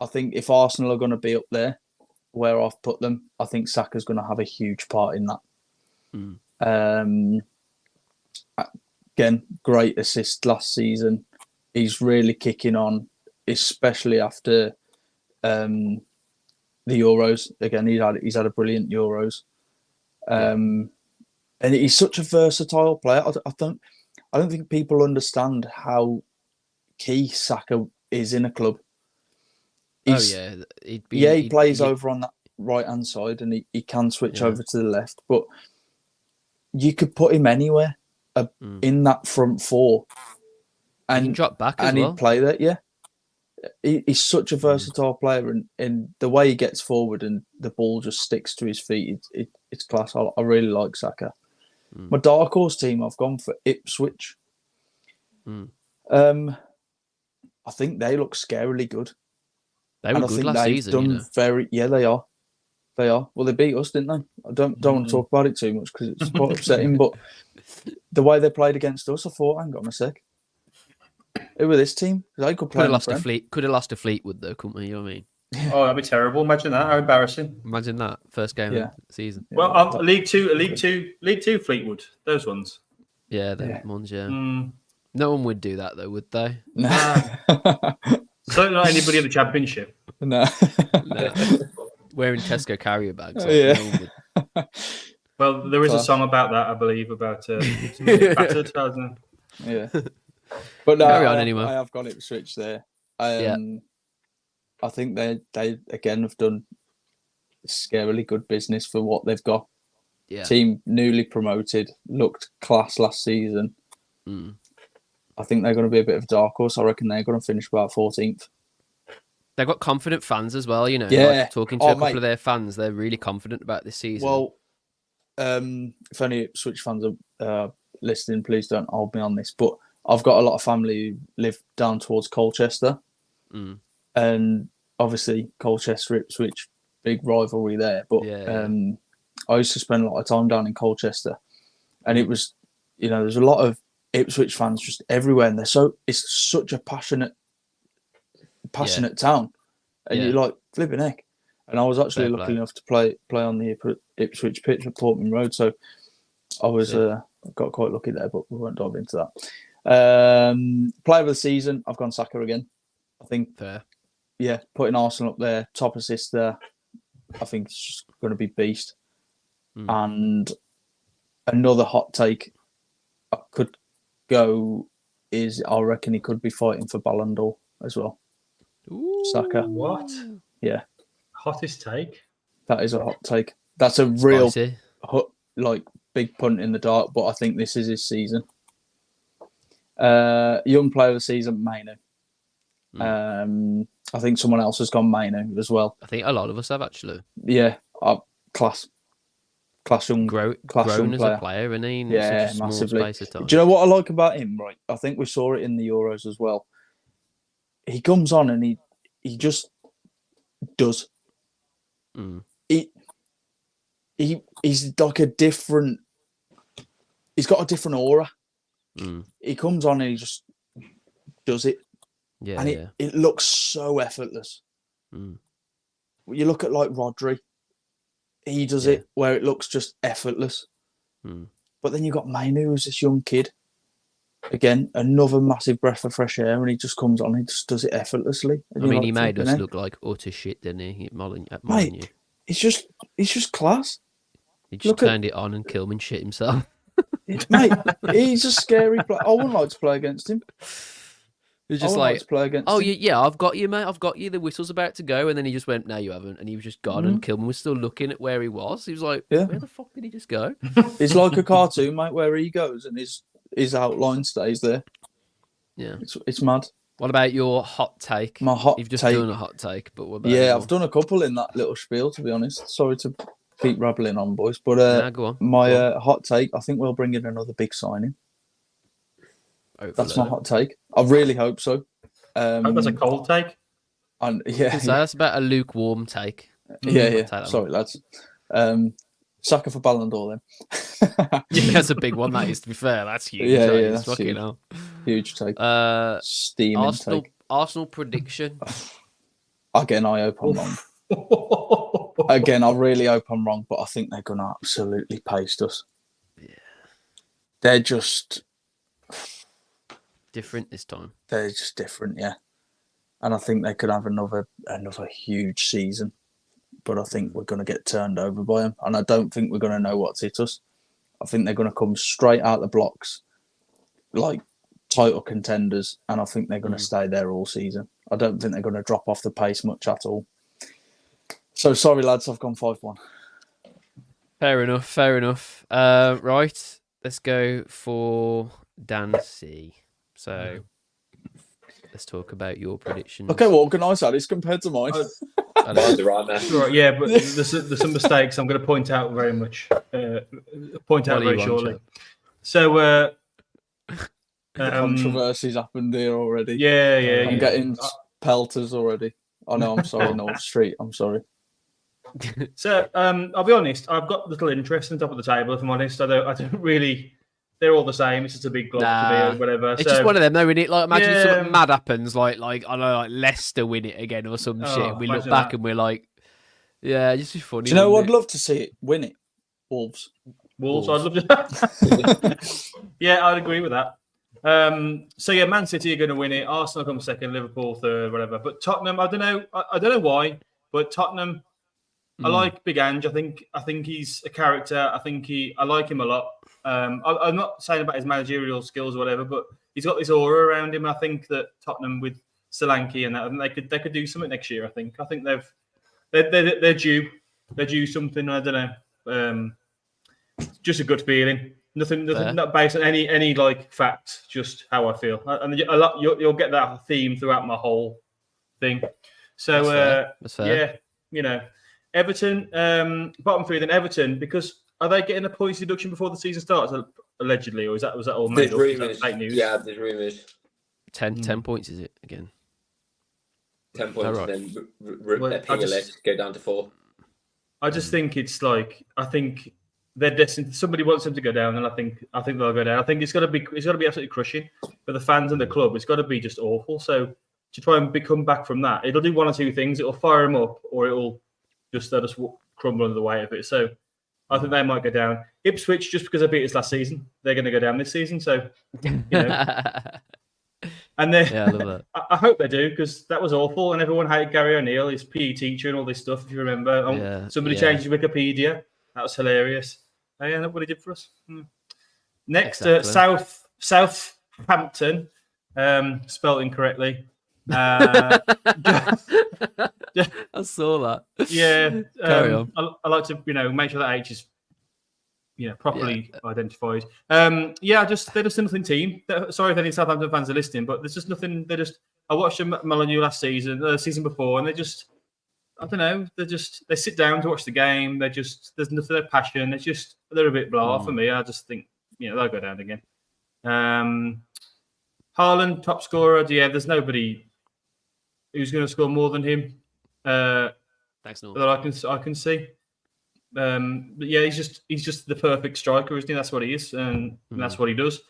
I think if Arsenal are going to be up there where I've put them, I think Saka's going to have a huge part in that. Again, great assist last season. He's really kicking on, especially after the Euros. Again, he's had a brilliant Euros. And he's such a versatile player. I don't think people understand how key Saka is in a club. He plays over on that right hand side, and he can switch over to the left. But you could put him anywhere in that front four, and he can drop back as well. He'd play there. Yeah, he's such a versatile player, and the way he gets forward and the ball just sticks to his feet, it's class. I really like Saka. My dark horse team, I've gone for Ipswich. I think they look scarily good. They were good last season. They are. They are. Well, they beat us, didn't they? I don't want to talk about it too much because it's quite upsetting. But the way they played against us, I thought, hang on a sec. Who were this team? They could play. Could have lost to Fleetwood though, couldn't we? You know what I mean? Oh, that'd be terrible. Imagine that. How embarrassing. Imagine that first game of the season. Well, League Two, Fleetwood. Those ones. Yeah, the ones. Yeah. No one would do that though, would they? No. Certainly not anybody in the Championship. No. Wearing Tesco carrier bags. Well, there is a song about that, I believe, about battered, hasn't there? Yeah. But no, carry on anyway. I have got it switched there. I think they again have done scarily good business for what they've got. Yeah. Team newly promoted, looked class last season. I think they're going to be a bit of a dark horse. I reckon they're going to finish about 14th. They've got confident fans as well, you know. Yeah. Like, talking to a couple of their fans, they're really confident about this season. Well, if any Ipswich fans are listening, please don't hold me on this. But I've got a lot of family who live down towards Colchester. And obviously, Colchester, Ipswich, big rivalry there. But I used to spend a lot of time down in Colchester. And it was, there's a lot of Ipswich fans just everywhere. And it's such a passionate town. And you're like, flipping heck. And I was actually lucky enough to play on the Ipswich pitch at Portman Road. So I was got quite lucky there, but we won't dive into that. Player of the season, I've gone Saka again. I think, fair. Yeah, putting Arsenal up there, top assist there, I think it's just going to be beast. And another hot take I could go is I reckon he could be fighting for Ballon d'Or as well. Ooh. Saka. What? Yeah. Hottest take? That is a hot take. That's a real big punt in the dark, but I think this is his season. Young player of the season, Mainu. I think someone else has gone Mainu as well. I think a lot of us have actually. Yeah, class young, grown as player. A player, and he yeah, such a massively. Small space of time. Do you know what I like about him? Right, I think we saw it in the Euros as well. He comes on and he just does. He's like a different. He's got a different aura. He comes on and he just does it. Yeah, and it looks so effortless. You look at like Rodri, he does it where it looks just effortless. But then you've got Mainu, who's this young kid. Again, another massive breath of fresh air, and he just comes on, he just does it effortlessly. I mean, he made us look like utter shit, didn't he? Mate, he's just class. He just turned it on and Kilman shit himself. Mate, he's a scary player. I wouldn't like to play against him. He was just like play against him. Yeah, I've got you, mate. I've got you. The whistle's about to go, and then he just went, "No, you haven't." And he was just gone, and Kilman was still looking at where he was. He was like, "Where the fuck did he just go?" It's like a cartoon, mate, where he goes and his outline stays there. Yeah, it's mad. What about your hot take? My hot take. You've just done a hot take, but what about I've done a couple in that little spiel. To be honest, sorry to keep rabbling on, boys, but go on. My hot take. I think we'll bring in another big signing. That's my hot take. I really hope so. I hope that's a cold take. And so that's about a lukewarm take. Yeah. Sorry, lads. Saka for Ballon d'Or then. That's a big one. That is, to be fair, that's huge. Yeah, that yeah, is that's fucking huge. hell. Huge take. Steaming take. Arsenal prediction. Again, I hope I'm wrong. Again, I really hope I'm wrong, but I think they're going to absolutely paste us. Yeah. They're just different this time. They're just different, yeah. And I think they could have another huge season. But I think we're going to get turned over by them. And I don't think we're going to know what's hit us. I think they're going to come straight out the blocks like title contenders. And I think they're going to stay there all season. I don't think they're going to drop off the pace much at all. So, sorry, lads, I've gone 5-1. Fair enough. Right, let's go for Dan C. So, let's talk about your predictions. Okay, well, organised that is compared to mine. Right, yeah, but there's some mistakes I'm going to point out very much. Very shortly. So, controversies happened here already. Yeah. I'm getting pelters already. Oh no, I'm sorry, North Street. I'm sorry. So, I'll be honest. I've got little interest in top of the table. If I'm honest, I don't really. They're all the same. It's just a big block to me or whatever. It's just one of them, though, isn't it? Like, imagine if something mad happens, like I don't know, like Leicester win it again or some shit. And we look back and we're like, yeah, just be funny. Do you know what I'd love to see it win it? Wolves. I'd love to. Yeah, I'd agree with that. So yeah, Man City are going to win it. Arsenal come second, Liverpool third, whatever. But Tottenham, I don't know why, but Tottenham, I like Big Ange. I think he's a character. I like him a lot. I'm not saying about his managerial skills or whatever, but he's got this aura around him. I think that Tottenham with Solanke and that, I think they could do something next year. I think they're due something. I don't know. Just a good feeling. Nothing not based on any like facts. Just how I feel. And you'll get that theme throughout my whole thing. So That's fair. Yeah, Everton, bottom three, then Everton, because are they getting a points deduction before the season starts, allegedly, or was that all made up? Rumours. Fake news? Yeah, there's rumours. 10 points, is it, again? 10 points, right. and then go down to 4. I just think it's like, I think they're destined. Somebody wants them to go down, and I think they'll go down. I think it's got to be absolutely crushing for the fans and the club. It's got to be just awful. So to try and come back from that, it'll do one or two things. It'll fire them up, or it'll just let us crumble under the weight of it. So I think they might go down. Ipswich, just because they beat us last season, they're going to go down this season. So, and then I love that. I hope they do, because that was awful, and everyone hated Gary O'Neill, his PE teacher, and all this stuff. If you remember, somebody changed his Wikipedia. That was hilarious. Oh, yeah, that's what he did for us. Next, Southampton, spelled incorrectly. I saw that. Yeah, Carry on. I like to make sure that H is properly identified. They're just a nothing team. Sorry if any Southampton fans are listening, but there's just nothing. I watched them at Molyneux last season, season before, and I don't know. They sit down to watch the game. There's nothing, no passion. They're a bit blah for me. I just think they'll go down again. Haaland, top scorer. Yeah, there's nobody who's going to score more than him. Thanks, Norm. That I can see. But yeah, he's just the perfect striker, isn't he? That's what he is, and that's what he does.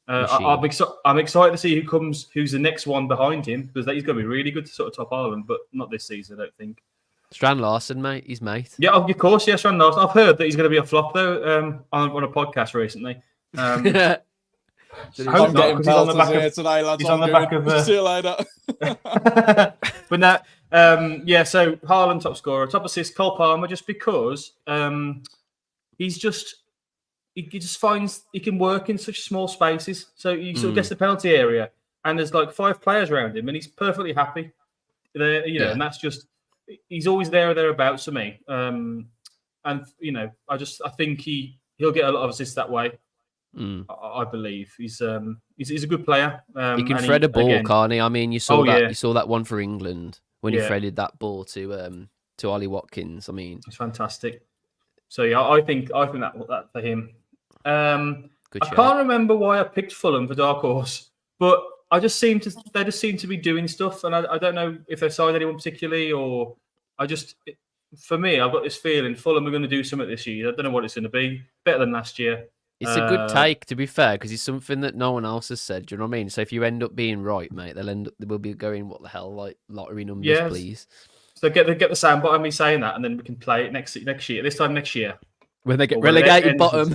I'm excited to see who's the next one behind him, because he's going to be really good to sort of top Haaland, but not this season, I don't think. Strand Larson, mate. He's mate. Yeah, of course, yeah, Strand Larson. I've heard that he's going to be a flop though. On a podcast recently. I'm getting pelters here today, lads. He's on the back of. See you later. But now, so Haaland top scorer, top assist, Cole Palmer, just because he just finds he can work in such small spaces. So he sort of gets the penalty area, and there's like 5 players around him, and he's perfectly happy. And that's just he's always there or thereabouts for me. And I think he'll get a lot of assists that way. I believe he's a good player. He can thread a ball, can't he? I mean, you saw that one for England when he threaded that ball to Ollie Watkins. I mean, it's fantastic. So yeah, I think that for him. Good I can't remember why I picked Fulham for dark horse, but they just seem to be doing stuff, and I don't know if they signed anyone particularly, or for me, I've got this feeling Fulham are going to do something this year. I don't know what it's going to be. Better than last year. It's a good take, to be fair, because it's something that no one else has said. Do you know what I mean? So if you end up being right, mate, they will be going, what the hell, like lottery numbers, please. So get the soundbite of me saying that, and then we can play it next year. This time next year, when they get relegated bottom.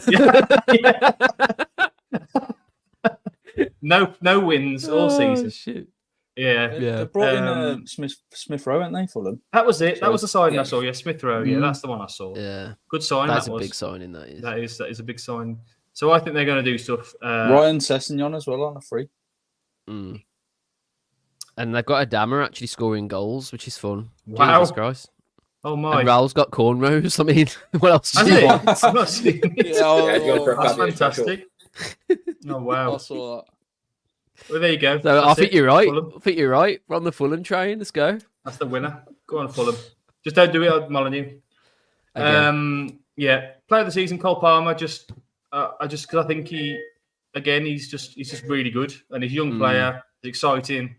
No wins all season. Shit. Yeah. They brought in Smith Rowe, haven't they, Fulham? That was it. That was the signing I saw. Yeah, Smith Rowe. Yeah, that's the one I saw. Yeah, good sign. That's that a big signing. That is. That is a big sign. So I think they're going to do stuff. Ryan Sessegnon as well on a free. Mm. And they've got Adama actually scoring goals, which is fun. Wow. Jesus Christ. Oh my. And Raul's got cornrows. I mean, what else do Has you it? want? I've not seen it. That's fantastic. Oh wow. I saw that. Well, there you go. So I think you're right. I think you're right. We're on the Fulham train. Let's go. That's the winner. Go on, Fulham. Just don't do it on Molyneux. Yeah. Player of the season, Cole Palmer. Because I think he's just really good, and he's a young player. He's exciting,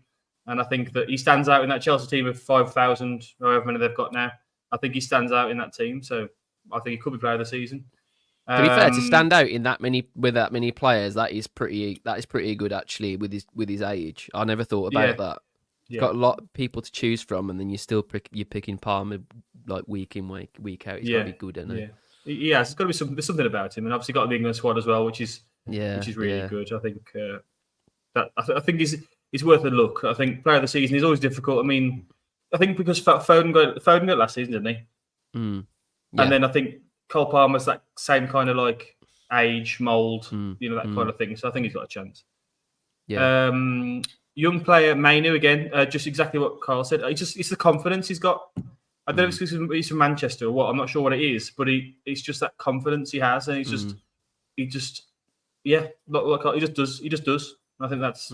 and I think that he stands out in that Chelsea team of 5,000, however many they've got now. I think he stands out in that team, so I think he could be player of the season. To be fair, to stand out in that many players, that is pretty good actually with his age. I never thought about that. You've got a lot of people to choose from, and then you're picking Palmer like week in week out. He's got to be good, isn't it? Yeah, there's got to be there's something about him, and obviously got the England squad as well, which is really good. I think I think he's worth a look. I think player of the season is always difficult. I mean, I think because Foden got last season, didn't he? Mm. Yeah. And then I think Cole Palmer's that same kind of like age, mould, that kind of thing. So I think he's got a chance. Yeah. Young player, Mainu again, just exactly what Carl said. It's the confidence he's got. I don't know if he's from Manchester or what. I'm not sure what it is, but it's just that confidence he has, and he just does. He just does. And I think that's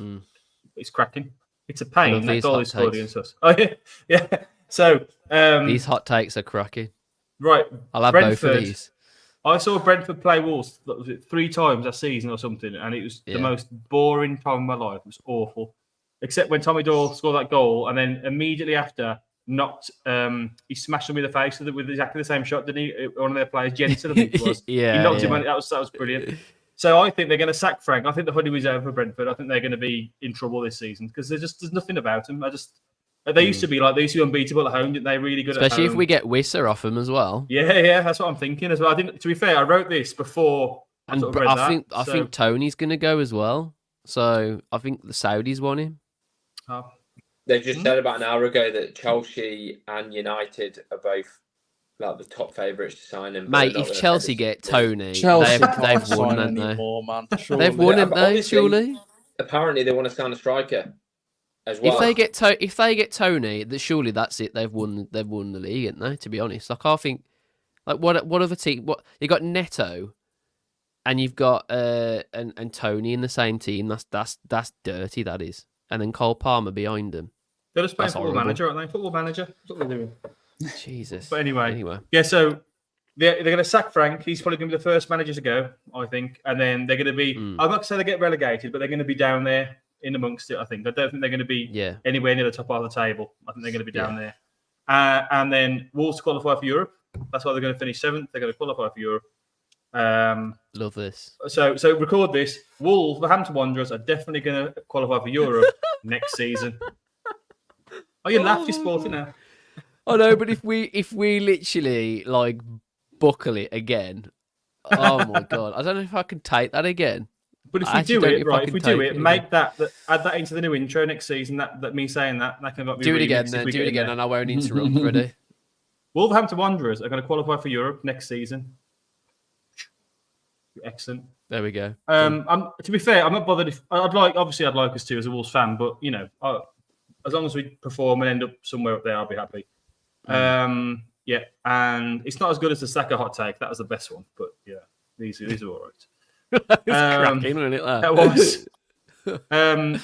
it's cracking. It's a pain that goal he scored against us. Oh yeah. So these hot takes are cracking. Right, I'll have Brentford, both of these. I saw Brentford play Wolves 3 times that season or something, and it was the most boring time of my life. It was awful, except when Tommy Doyle scored that goal, and then immediately after he smashed him in the face with exactly the same shot, didn't he? One of their players, Jensen, I think it was. He knocked him. That was brilliant. So I think they're going to sack Frank. I think the honeymoon is over for Brentford. I think they're going to be in trouble this season because there's nothing about them. They used to be unbeatable at home, didn't they? Really good, especially at home. If we get Wisser off them as well. Yeah, that's what I'm thinking as well. To be fair, I wrote this before. I think Tony's going to go as well. So I think the Saudis want him. Oh. They just said about an hour ago that Chelsea and United are both like the top favourites to sign him. Mate, if Chelsea get Tony, they've won, haven't they? They've won, haven't they? Surely. Apparently, they want to sign a striker as well. If they get Tony, surely that's it. They've won the league, haven't they? To be honest, I can't think. Like what other team? What you got Neto, and you've got and Tony in the same team. That's dirty. That is, and then Cole Palmer behind them. They're just playing Football Manager, aren't they? Football Manager. That's what they're doing. Jesus. But anyway. Yeah. So they're going to sack Frank. He's probably going to be the first manager to go, I think. And then they're going to be. I'm not going to say they get relegated, but they're going to be down there in amongst it. I think. I don't think they're going to be anywhere near the top of the table. I think they're going to be down there. And then Wolves qualify for Europe. That's why they're going to finish 7th. They're going to qualify for Europe. Love this. So record this. Wolverhampton Wanderers are definitely going to qualify for Europe next season. Oh, you laughed, you're sporting now. I know, but if we literally like buckle it again, oh my god, I don't know if I can take that again. But if we do it right, make that add that into the new intro next season. That me saying that can be do it again. Then do it again, and I won't interrupt. Ready? Wolverhampton Wanderers are going to qualify for Europe next season. Excellent. There we go. To be fair, I'm not bothered if I'd like us to as a Wolves fan, but as long as we perform and end up somewhere up there, I'll be happy. And it's not as good as the Saka hot take. That was the best one, but yeah, these are all right. It's cracking, isn't it? That was Dan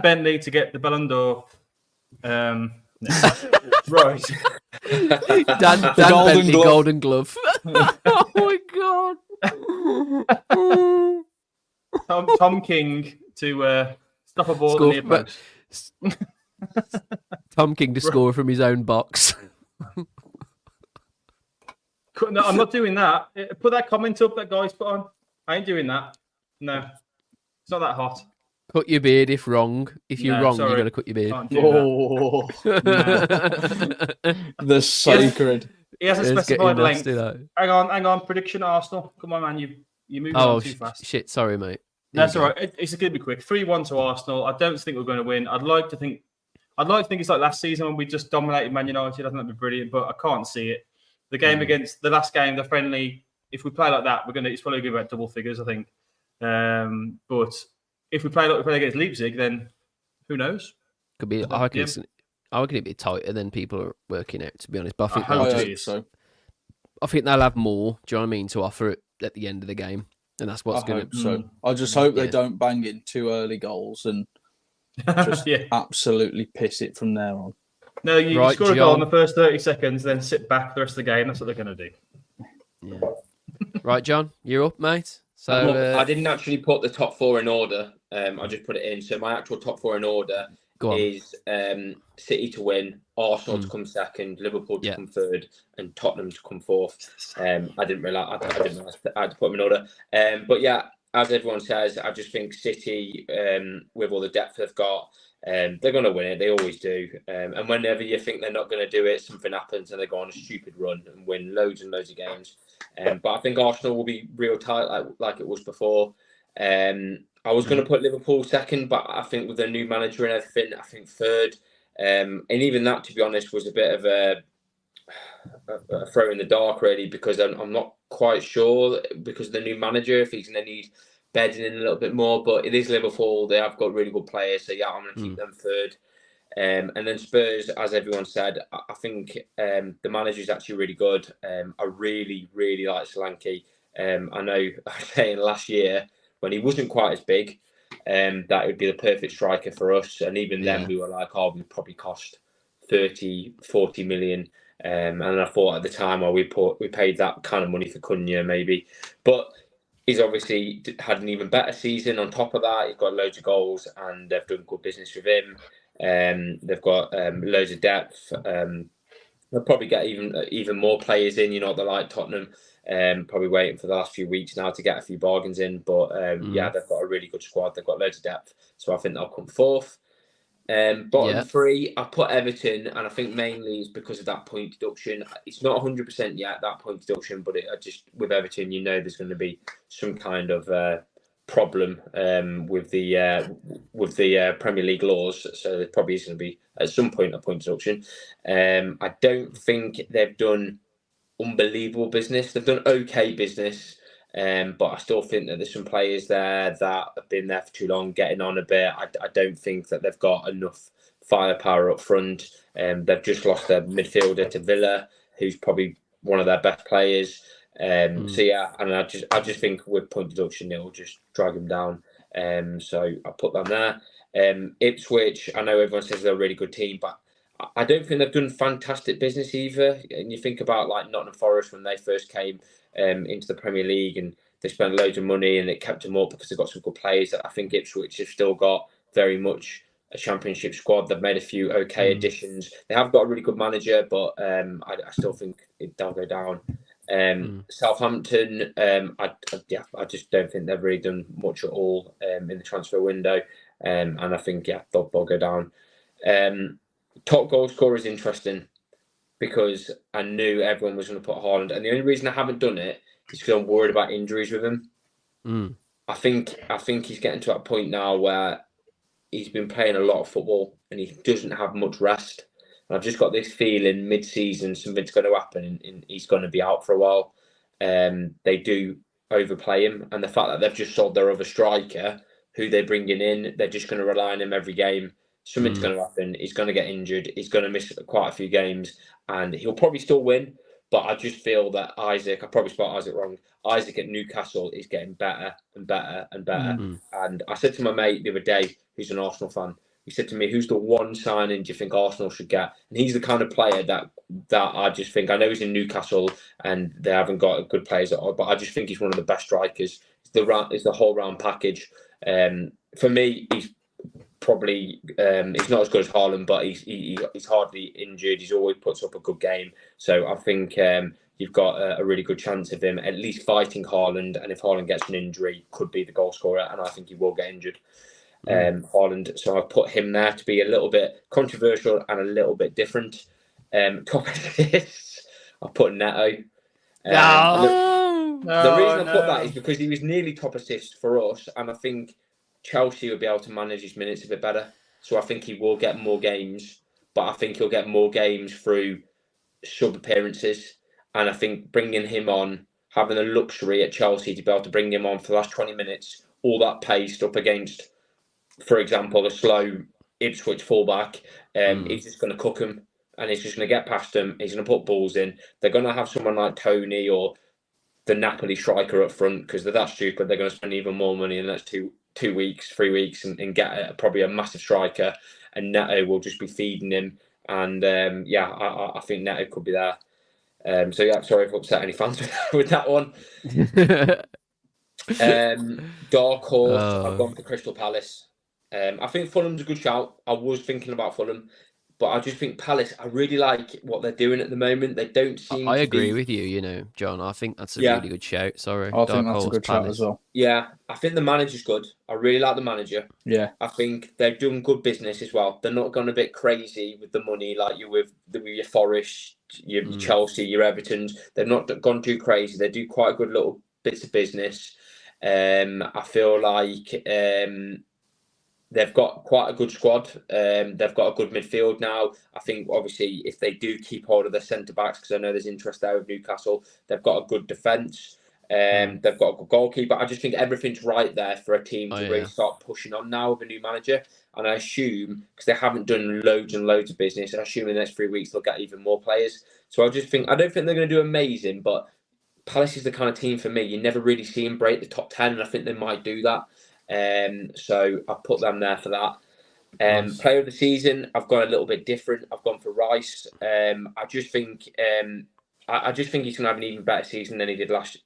Bentley to get the Ballon d'Or. Right. Dan Bentley, Golden Glove. Oh my god. Tom King to stop a ball in the near post. Tom King to score from his own box. No, I'm not doing that. Put that comment up that guy's put on. I ain't doing that. No, it's not that hot. Cut your beard if wrong. If you're wrong, sorry. you got to cut your beard. Can't do The sacred. He hasn't It's specified getting length. nasty, though. Hang on. Prediction Arsenal. Come on, man. You moving on too fast. Shit. Sorry, mate. That's all right. It's going to be quick. 3-1 to Arsenal. I don't think we're going to win. I'd like to think it's like last season when we just dominated Man United. I think that'd be brilliant, but I can't see it. The game against the last game, the friendly. If we play like that, it's probably going to be about double figures, I think. But if we play like we play against Leipzig, then who knows? Could be. I reckon it'd be tighter than people are working out. To be honest, but I think I think they'll have more. Do you know what I mean? To offer it at the end of the game, and that's what's going to. So I just hope they don't bang in 2 early goals and just absolutely piss it from there on. No, you score a goal in the first 30 seconds, then sit back the rest of the game. That's what they're going to do. Yeah. Right, John, you're up, mate. So I didn't actually put the top 4 in order. I just put it in. So my actual top 4 in order is City to win, Arsenal to come second, Liverpool to come third, and Tottenham to come fourth. I didn't realise I had to put them in order. But yeah, as everyone says, I just think City, with all the depth they've got, they're going to win it. They always do. And whenever you think they're not going to do it, something happens and they go on a stupid run and win loads and loads of games. But I think Arsenal will be real tight like it was before. I was going to put Liverpool second, but I think with the new manager and everything, I think third. And even that, to be honest, was a bit of a throw in the dark, really, because I'm not quite sure because of the new manager if he's going to need bedding in a little bit more. But it is Liverpool; they have got really good players, so yeah, I'm going to keep them third. And then Spurs, as everyone said, I think the manager is actually really good. I really, really like Solanke. I know I was saying last year when he wasn't quite as big, that would be the perfect striker for us. And even then we were like, we probably cost 30, 40 million. And I thought at the time, we paid that kind of money for Cunha maybe. But he's obviously had an even better season on top of that. He's got loads of goals and they've done good business with him. They've got loads of depth. They'll probably get even more players in, they're like Tottenham. Probably waiting for the last few weeks now to get a few bargains in. But they've got a really good squad. They've got loads of depth. So I think they'll come fourth. Bottom 3, I put Everton, and I think mainly is because of that point deduction. It's not 100% yet, that point deduction, but with Everton, there's going to be some kind of problem with the Premier League laws. So there probably is going to be at some point a point deduction. I don't think they've done unbelievable business. They've done okay business. But I still think that there's some players there that have been there for too long, getting on a bit. I don't think that they've got enough firepower up front. They've just lost their midfielder to Villa, who's probably one of their best players. So yeah, and I just think with point deduction, it'll just drag them down. So I put them there. Ipswich, I know everyone says they're a really good team, but I don't think they've done fantastic business either. And you think about like Nottingham Forest when they first came into the Premier League and they spent loads of money and it kept them up because they've got some good players. I think Ipswich have still got very much a championship squad. They've made a few okay additions. They have got a really good manager, but I still think they'll go down. Southampton, I just don't think they've really done much at all in the transfer window. And I think, they'll go down. Top goal scorer is interesting because I knew everyone was going to put Haaland. And the only reason I haven't done it is because I'm worried about injuries with him. I think he's getting to that point now where he's been playing a lot of football and he doesn't have much rest. And I've just got this feeling mid-season something's going to happen and he's going to be out for a while. They do overplay him. And the fact that they've just sold their other striker, who they're bringing in, they're just going to rely on him every game. Something's going to happen. He's going to get injured. He's going to miss quite a few games and he'll probably still win. But I just feel that Isaac, I probably spelled Isaac wrong. Isaac at Newcastle is getting better and better and better. And I said to my mate the other day, who's an Arsenal fan, he said to me, who's the one signing do you think Arsenal should get? And he's the kind of player that I just think, I know he's in Newcastle and they haven't got good players at all, but I just think he's one of the best strikers. It's the whole round package. For me, he's probably he's not as good as Haaland, but he's hardly injured. He's always puts up a good game. So I think you've got a really good chance of him at least fighting Haaland. And if Haaland gets an injury, could be the goal scorer. And I think he will get injured. Haaland. So I've put him there to be a little bit controversial and a little bit different. Top assists, I've put Neto. The reason I put that is because he was nearly top assist for us, and I think Chelsea will be able to manage his minutes a bit better. So I think he will get more games, but I think he'll get more games through sub appearances. And I think bringing him on, having the luxury at Chelsea to be able to bring him on for the last 20 minutes, all that paced up against, for example, a slow Ipswich fullback, he's just going to cook him. And he's just going to get past them. He's going to put balls in. They're going to have someone like Tony or the Napoli striker up front because they're that stupid. They're going to spend even more money in the next 3 weeks and get probably a massive striker. And Neto will just be feeding him. And I think Neto could be there. Sorry if I upset any fans with that one. Dark horse, I've gone for Crystal Palace. I think Fulham's a good shout. I was thinking about Fulham. But I just think Palace, I really like what they're doing at the moment. They don't seem I agree with you, John. I think that's a really good shout. Sorry. I think that's a good shout as well. Yeah, I think the manager's good. I really like the manager. Yeah. I think they're doing good business as well. They're not gone a bit crazy with the money like you with your Forest, your Chelsea, your Evertons. They've not gone too crazy. They do quite good little bits of business. I feel like... they've got quite a good squad. They've got a good midfield now. I think, obviously, if they do keep hold of their centre-backs, because I know there's interest there with Newcastle, they've got a good defence. They've got a good goalkeeper. I just think everything's right there for a team to really start pushing on now with a new manager. And I assume, because they haven't done loads and loads of business, I assume in the next 3 weeks they'll get even more players. So I don't think they're going to do amazing, but Palace is the kind of team for me. You never really see them break the top 10, and I think they might do that. So I put them there for that. Nice. Player of the season, I've gone a little bit different. I've gone for Rice. I just think he's going to have an even better season than he did last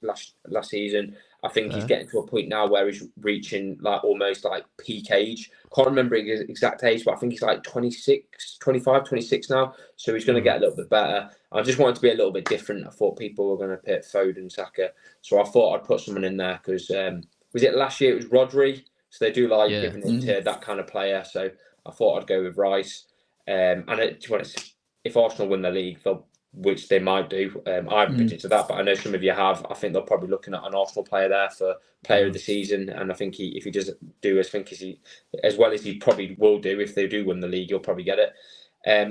season. I think he's getting to a point now where he's reaching almost peak age. Can't remember his exact age, but I think he's 25, 26 now. So he's going to get a little bit better. I just wanted to be a little bit different. I thought people were going to pick Foden, Saka. So I thought I'd put someone in there because... was it last year? It was Rodri. So they do giving it to that kind of player. So I thought I'd go with Rice. If Arsenal win the league, which they might do, I haven't predicted that, but I know some of you have. I think they're probably looking at an Arsenal player there for player of the season. And I think if he does do as well as he probably will do, if they do win the league, he'll probably get it.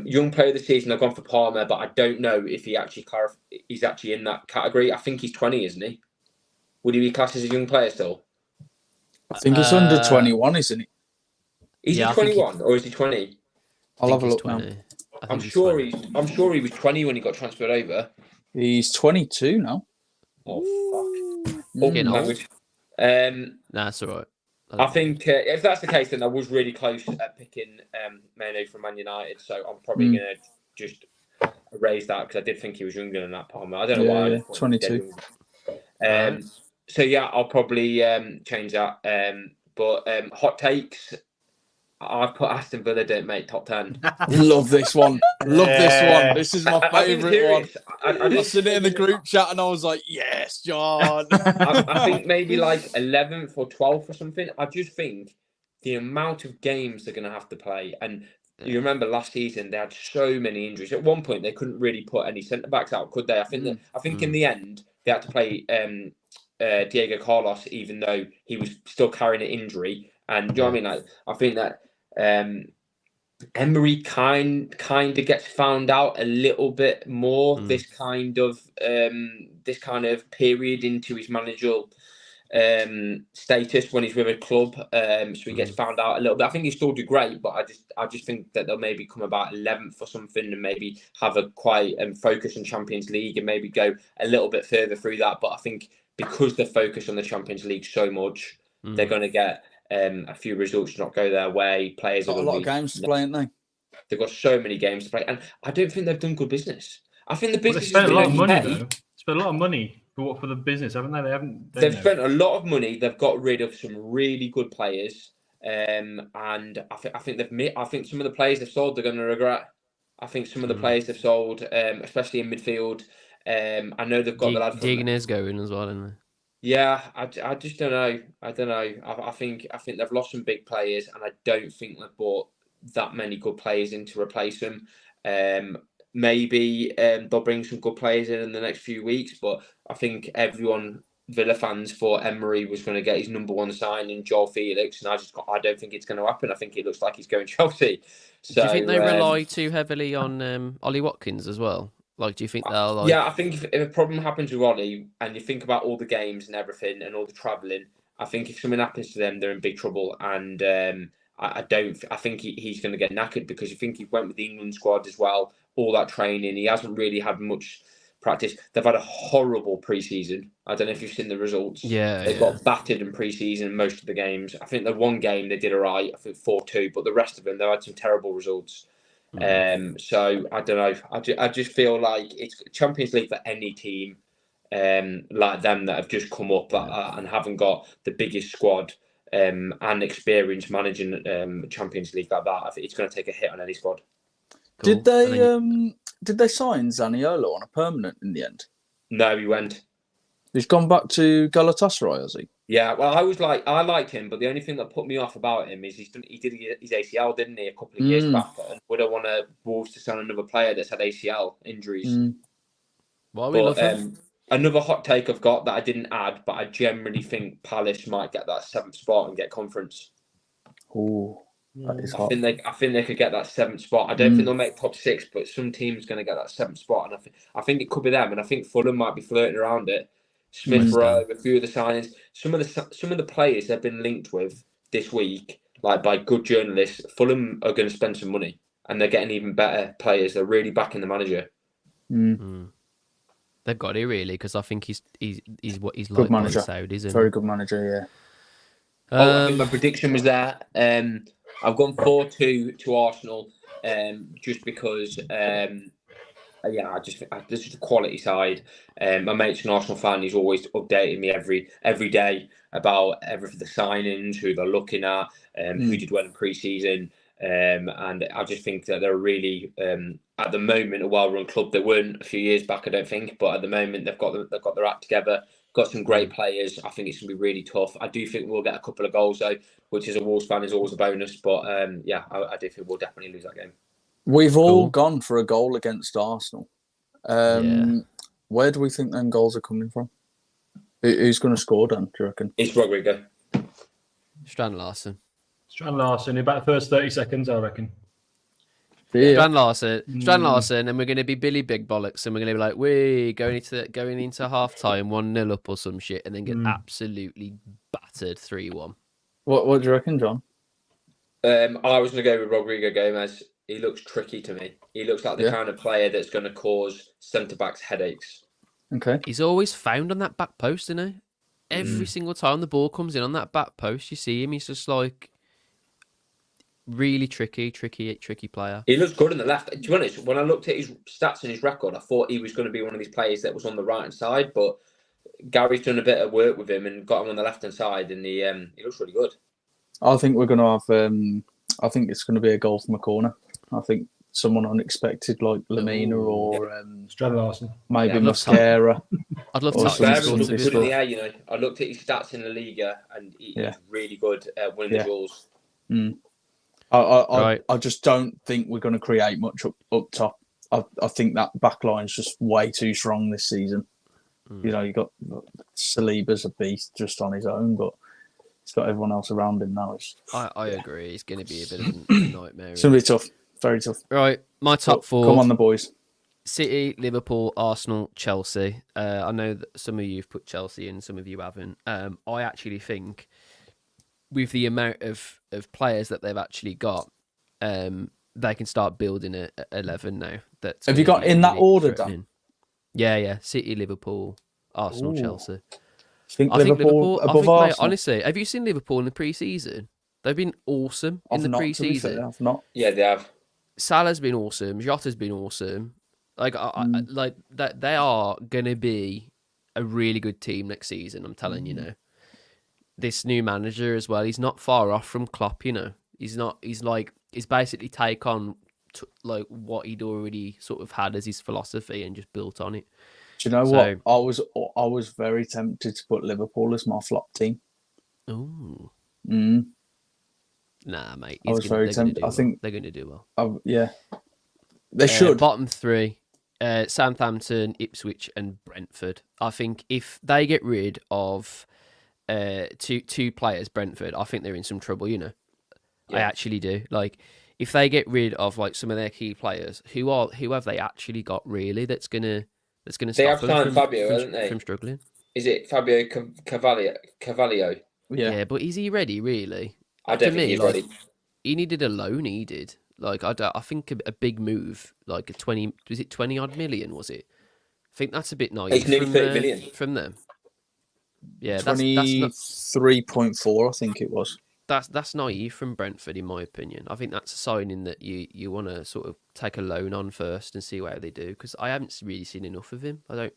Young player of the season, I've gone for Palmer, but I don't know if he's actually in that category. I think he's 20, isn't he? Would he be classed as a young player still? I think it's under 21, isn't it? Is he 21 or is he 20? I'll have a look now. I'm sure he was 20 when he got transferred over. He's 22 now. Oh fuck! Getting old. That's all right. I think if that's the case, then I was really close at picking Mano from Man United. So I'm probably going to just erase that because I did think he was younger than that Palmer. I don't know why. 22. So yeah, I'll probably change that. But hot takes, I've put Aston Villa don't make top 10. Love this one. This one. This is my favourite one. I was sitting in the group chat and I was like, yes, John. I think maybe 11th or 12th or something. I just think the amount of games they're going to have to play. And you remember last season, they had so many injuries. At one point, they couldn't really put any centre-backs out, could they? I think in the end, they had to play... Diego Carlos, even though he was still carrying an injury, and do you know what I mean? I think that Emery kind of gets found out a little bit more this kind of period into his managerial status when he's with a club. So he gets found out a little bit. I think he still do great, but I just think that they'll maybe come about 11th or something, and maybe have a quite focus on Champions League and maybe go a little bit further through that. But I think because they're focused on the Champions League so much, they're going to get a few results not go their way. Players got a lot of games to play, haven't they? They've got so many games to play, and I don't think they've done good business. I think the business spent a lot of money though. Spent a lot of money for the business, haven't they? They've spent a lot of money. They've got rid of some really good players, and I think some of the players they've sold they're going to regret. I think some of the players they've sold, especially in midfield. I know they've got the lad from Digner's going as well, isn't they? Yeah, I just don't know. I don't know. I think they've lost some big players, and I don't think they've brought that many good players in to replace them. Maybe they'll bring some good players in the next few weeks, but I think everyone, Villa fans, thought Emery was going to get his number one signing, Joel Felix, and I don't think it's going to happen. I think it looks like he's going Chelsea. So, do you think they rely too heavily on Ollie Watkins as well? Like, do you think they'll like? Yeah, I think if a problem happens with Ollie, and you think about all the games and everything and all the travelling, I think if something happens to them, they're in big trouble. And I think he's going to get knackered, because you think he went with the England squad as well, all that training. He hasn't really had much practice. They've had a horrible pre-season. I don't know if you've seen the results. Yeah, They got battered in pre-season most of the games. I think the one game they did all right, I think 4-2, but the rest of them, they had some terrible results. So I don't know. I just feel like it's Champions League for any team like them that have just come up and haven't got the biggest squad and experience managing Champions League like that. I think it's going to take a hit on any squad. Cool. Did they sign Zaniolo on a permanent in the end? No, he went. He's gone back to Galatasaray, has he? Yeah, well, I liked him, but the only thing that put me off about him is he did his ACL, didn't he, a couple of years back? And would I want Wolves to sign another player that's had ACL injuries? Well, we love him. Another hot take I've got that I didn't add, but I generally think Palace might get that 7th spot and get conference. Oh, that is hot. I think they could get that 7th spot. I don't think they'll make top 6, but some team's going to get that 7th spot, and I think it could be them. And I think Fulham might be flirting around it. Smith Rowe, a few of the signings, some of the players they've been linked with this week, like by good journalists. Fulham are going to spend some money, and they're getting even better players. They're really backing the manager. They've got it really, because I think he's what he's Good like manager. Saudi, isn't he? Very good manager, yeah. I think my prediction was there. I've gone 4-2 to Arsenal, just because. I just think this is the quality side. My mate's an Arsenal fan. He's always updating me every day about everything, the signings, who they're looking at, who did well in pre-season. And I just think that they're really, at the moment, a well-run club. They weren't a few years back, I don't think, but at the moment they've got their act together. Got some great players. I think it's going to be really tough. I do think we'll get a couple of goals though, which as a Wolves fan is always a bonus. But I do think we'll definitely lose that game. We've all gone for a goal against Arsenal. Where do we think them goals are coming from? Who's going to score, Dan, do you reckon? It's Rodrigo. Strand Larson. In about the first 30 seconds, I reckon. Yeah. Strand Larson, and we're going to be Billy Big Bollocks, and we're going to be like, we going into half time 1-0 up or some shit, and then get absolutely battered 3-1. What do you reckon, John? I was going to go with Rodrigo Gomez. He looks tricky to me. He looks like the kind of player that's going to cause centre-backs headaches. Okay. He's always found on that back post, isn't he? Every single time the ball comes in on that back post, you see him. He's just like really tricky player. He looks good on the left. To be honest, when I looked at his stats and his record, I thought he was going to be one of these players that was on the right-hand side, but Gary's done a bit of work with him and got him on the left-hand side, and he looks really good. I think we're going to have... I think it's going to be a goal from a corner. I think someone unexpected like Lamina or Strand Larson. Maybe Mascara. I'd love to see I looked at his stats in La Liga and he's really good at winning the duels. I just don't think we're going to create much up top. I think that back line's just way too strong this season. You know, you got Saliba's a beast just on his own, but he's got everyone else around him now. I agree. It's going to be a bit of a nightmare. It's going to be tough. Very tough. Right, my top four. Come on, the boys. City, Liverpool, Arsenal, Chelsea. I know that some of you have put Chelsea in, some of you haven't. I actually think with the amount of players that they've actually got, they can start building a 11 now. Have you got in that order, Dan? Yeah. City, Liverpool, Arsenal, Chelsea. I think Liverpool above Arsenal. Mate, honestly, have you seen Liverpool in the pre-season? They've been awesome in the pre-season. I've not. Yeah, they have. Salah's been awesome. Jota's been awesome. Like that, they are going to be a really good team next season. I'm telling you now. This new manager as well. He's not far off from Klopp. You know, he's not. He's basically take on like what he'd already sort of had as his philosophy and just built on it. Do you know So- what? I was very tempted to put Liverpool as my flop team. Ooh. Mm. Nah, mate. I was very tempted. I think they're going to do well. yeah, they should. Bottom three, Southampton, Ipswich, and Brentford. I think if they get rid of two players, Brentford, I think they're in some trouble. You know, I actually do. Like, if they get rid of like some of their key players, who have they actually got really? That's gonna stop They have them signed Fabio, haven't they? from struggling. Is it Fabio Carvalho? Yeah, but is he ready really? I don't think he's ready. He needed a loan. He did. Like I think a big move, like a 20. Was it 20 odd million? Was it? I think that's a bit naive. It's nearly 30 million from them. Yeah, 23.4, I think it was. That's naive from Brentford, in my opinion. I think that's a signing that you want to sort of take a loan on first and see how they do, because I haven't really seen enough of him. I don't,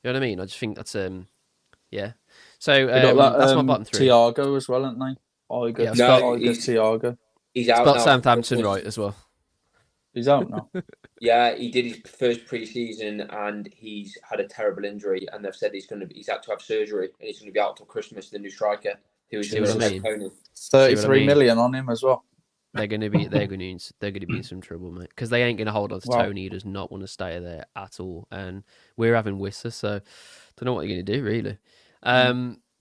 you know what I mean? I just think that's yeah. So that's my bottom three. Thiago as well, aren't they? Igo Thiago. He's out Spelt now. Southampton right as well. He's out now. Yeah, he did his first pre-season and he's had a terrible injury, and they've said he's had to have surgery and he's going to be out till Christmas. The new striker, who is See what I mean? Tony. 33 million on him as well. They're going to be in some trouble, mate, because they ain't going to hold on to Tony. He does not want to stay there at all, and we're having Wissa, so don't know what you're going to do really.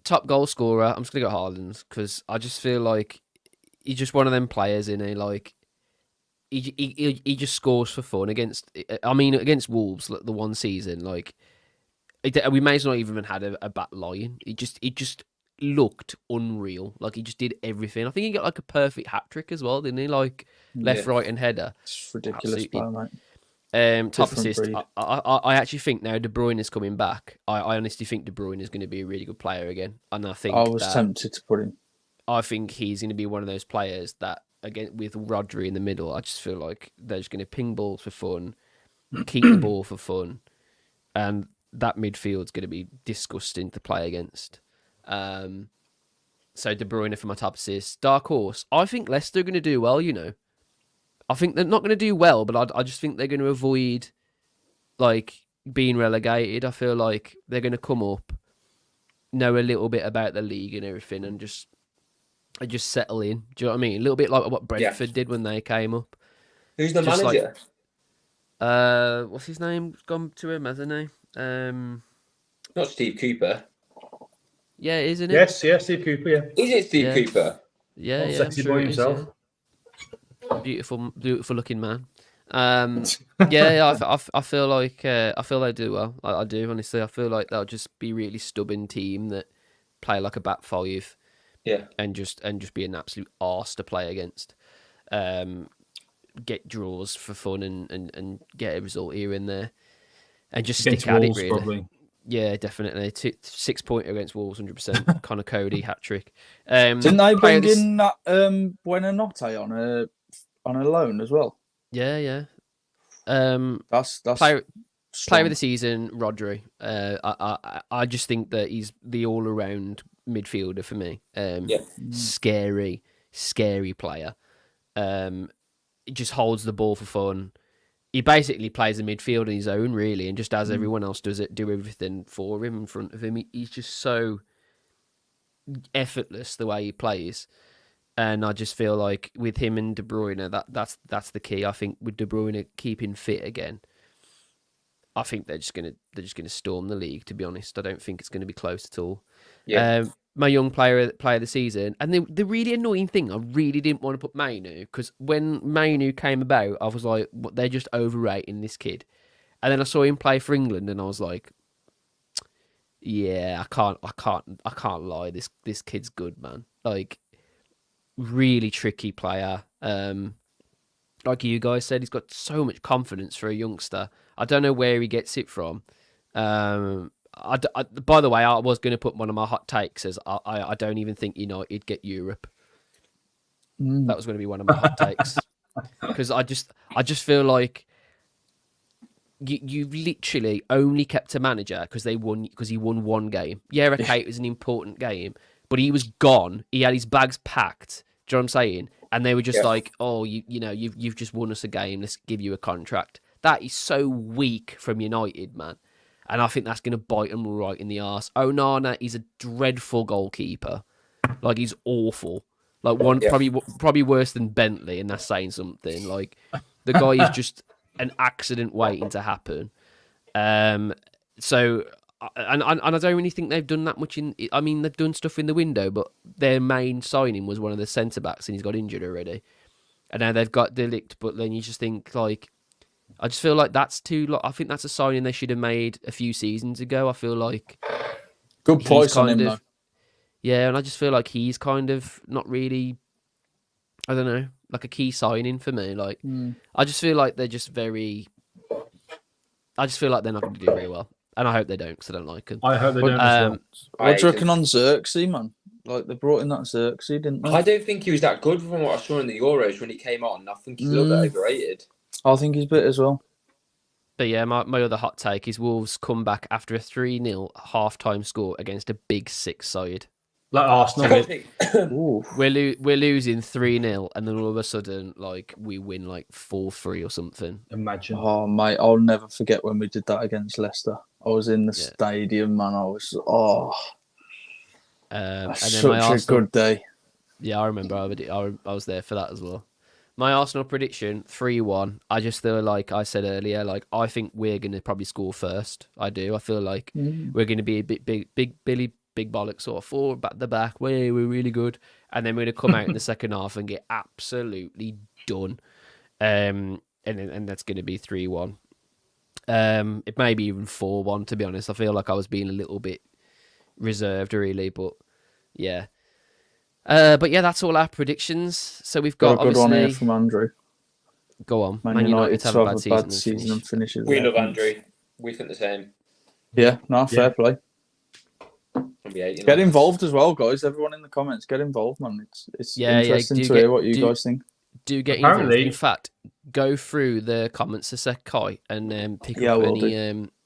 Top goal scorer, I'm just going to go Haaland, because I just feel like he's just one of them players in a like. He just scores for fun against Wolves the one season. Like, we may as well not even had a back line. He just looked unreal. Like, he just did everything. I think he got like a perfect hat trick as well, didn't he? Like left, right, and header. It's ridiculous, mate. Top assist. I actually think now De Bruyne is coming back. I honestly think De Bruyne is going to be a really good player again, and I think I was tempted to put him. I think he's going to be one of those players that, again, with Rodri in the middle, I just feel like they're just going to ping balls for fun, keep the ball for fun, and that midfield's going to be disgusting to play against. So De Bruyne for my top assist. Dark horse. I think Leicester are going to do well, you know. I think they're not going to do well, but I just think they're going to avoid like being relegated. I feel like they're going to come up, know a little bit about the league and everything, and just settle in. Do you know what I mean? A little bit like what Brentford did when they came up. Who's the Just manager? What's his name? Gone to him, hasn't he? Not Steve Cooper. Yeah, isn't it? Yes, Steve Cooper. Yeah, Is it Steve Cooper? Yeah, sexy boy himself. Beautiful looking man. I feel like they do well. I do, honestly. I feel like they'll just be a really stubborn team that play like a bat five. Yeah, and just be an absolute arse to play against. Get draws for fun and get a result here and there, and just against stick at Wolves, it. Really, probably. Yeah, definitely. 6 pointer against Wolves, 100%. Connor Cody hat trick. Didn't they bring in that Buenanotte on a loan as well? Yeah. That's player of the season, Rodri. I just think that he's the all around midfielder for me. Scary player. He just holds the ball for fun. He basically plays the midfield on his own, really, and just as everyone else do everything for him in front of him. He's just so effortless the way he plays, and I just feel like with him and De Bruyne, that's the key. I think with De Bruyne keeping fit again, I think they're just gonna storm the league. To be honest, I don't think it's gonna be close at all. Yeah. My young player of the season, and the really annoying thing, I really didn't want to put Mainu, because when Mainu came about, I was like, they're just overrating this kid. And then I saw him play for England, and I was like, yeah, I can't lie, this kid's good, man. Like, really tricky player. Like you guys said, he's got so much confidence for a youngster. I don't know where he gets it from. By the way, I was going to put one of my hot takes as I don't even think United get Europe. That was going to be one of my hot takes, because I just feel like you've literally only kept a manager because he won one game. Yeah, okay, it was an important game, but he was gone. He had his bags packed. Do you know what I'm saying? And they were just like, oh, you've just won us a game. Let's give you a contract. That is so weak from United, man. And I think that's going to bite him right in the arse. Onana is a dreadful goalkeeper. Like, he's awful. Like, probably worse than Bentley, and that's saying something. Like, the guy is just an accident waiting to happen. So, and I don't really think they've done that much I mean, they've done stuff in the window, but their main signing was one of the centre-backs, and he's got injured already. And now they've got Delict, but then you just think, like, I just feel like that's I think that's a signing they should have made a few seasons ago. I feel like... Good price on him, though. Yeah, and I just feel like he's kind of not really, I don't know, like a key signing for me. Like, I just feel like they're just very... I just feel like they're not going to do very well. And I hope they don't, because I don't like them. I hope they don't as well. What do you reckon on Xerxes, man? Like, they brought in that Xerxes, didn't they? I don't think he was that good from what I saw in the Euros when he came on. I think he's a little bit overrated. I think he's a bit as well. But yeah, my other hot take is Wolves come back after a 3-0 half-time score against a big 6 side. Like Arsenal. We're losing 3-0, and then all of a sudden, like, we win like 4-3 or something. Imagine. Oh, mate, I'll never forget when we did that against Leicester. I was in the stadium, man. I was, and such a good day. Yeah, I remember. I was there for that as well. My Arsenal prediction, 3-1. I just feel like I said earlier, like, I think we're going to probably score first. I do. I feel like we're going to be a bit big bollocks sort of forward, back the back. We're really good. And then we're going to come out in the second half and get absolutely done. And that's going to be 3-1. It may be even 4-1, to be honest. I feel like I was being a little bit reserved, really. But, yeah. But yeah, that's all our predictions. So we've got a good one here from Andrew. Go on. Man United have a bad season and finishes. We love Andrew. We think the same. Yeah, fair play. Get involved as well, guys. Everyone in the comments, get involved, man. It's interesting to hear what you guys think. Do get involved. In fact, go through the comments a sec, Kai, and pick up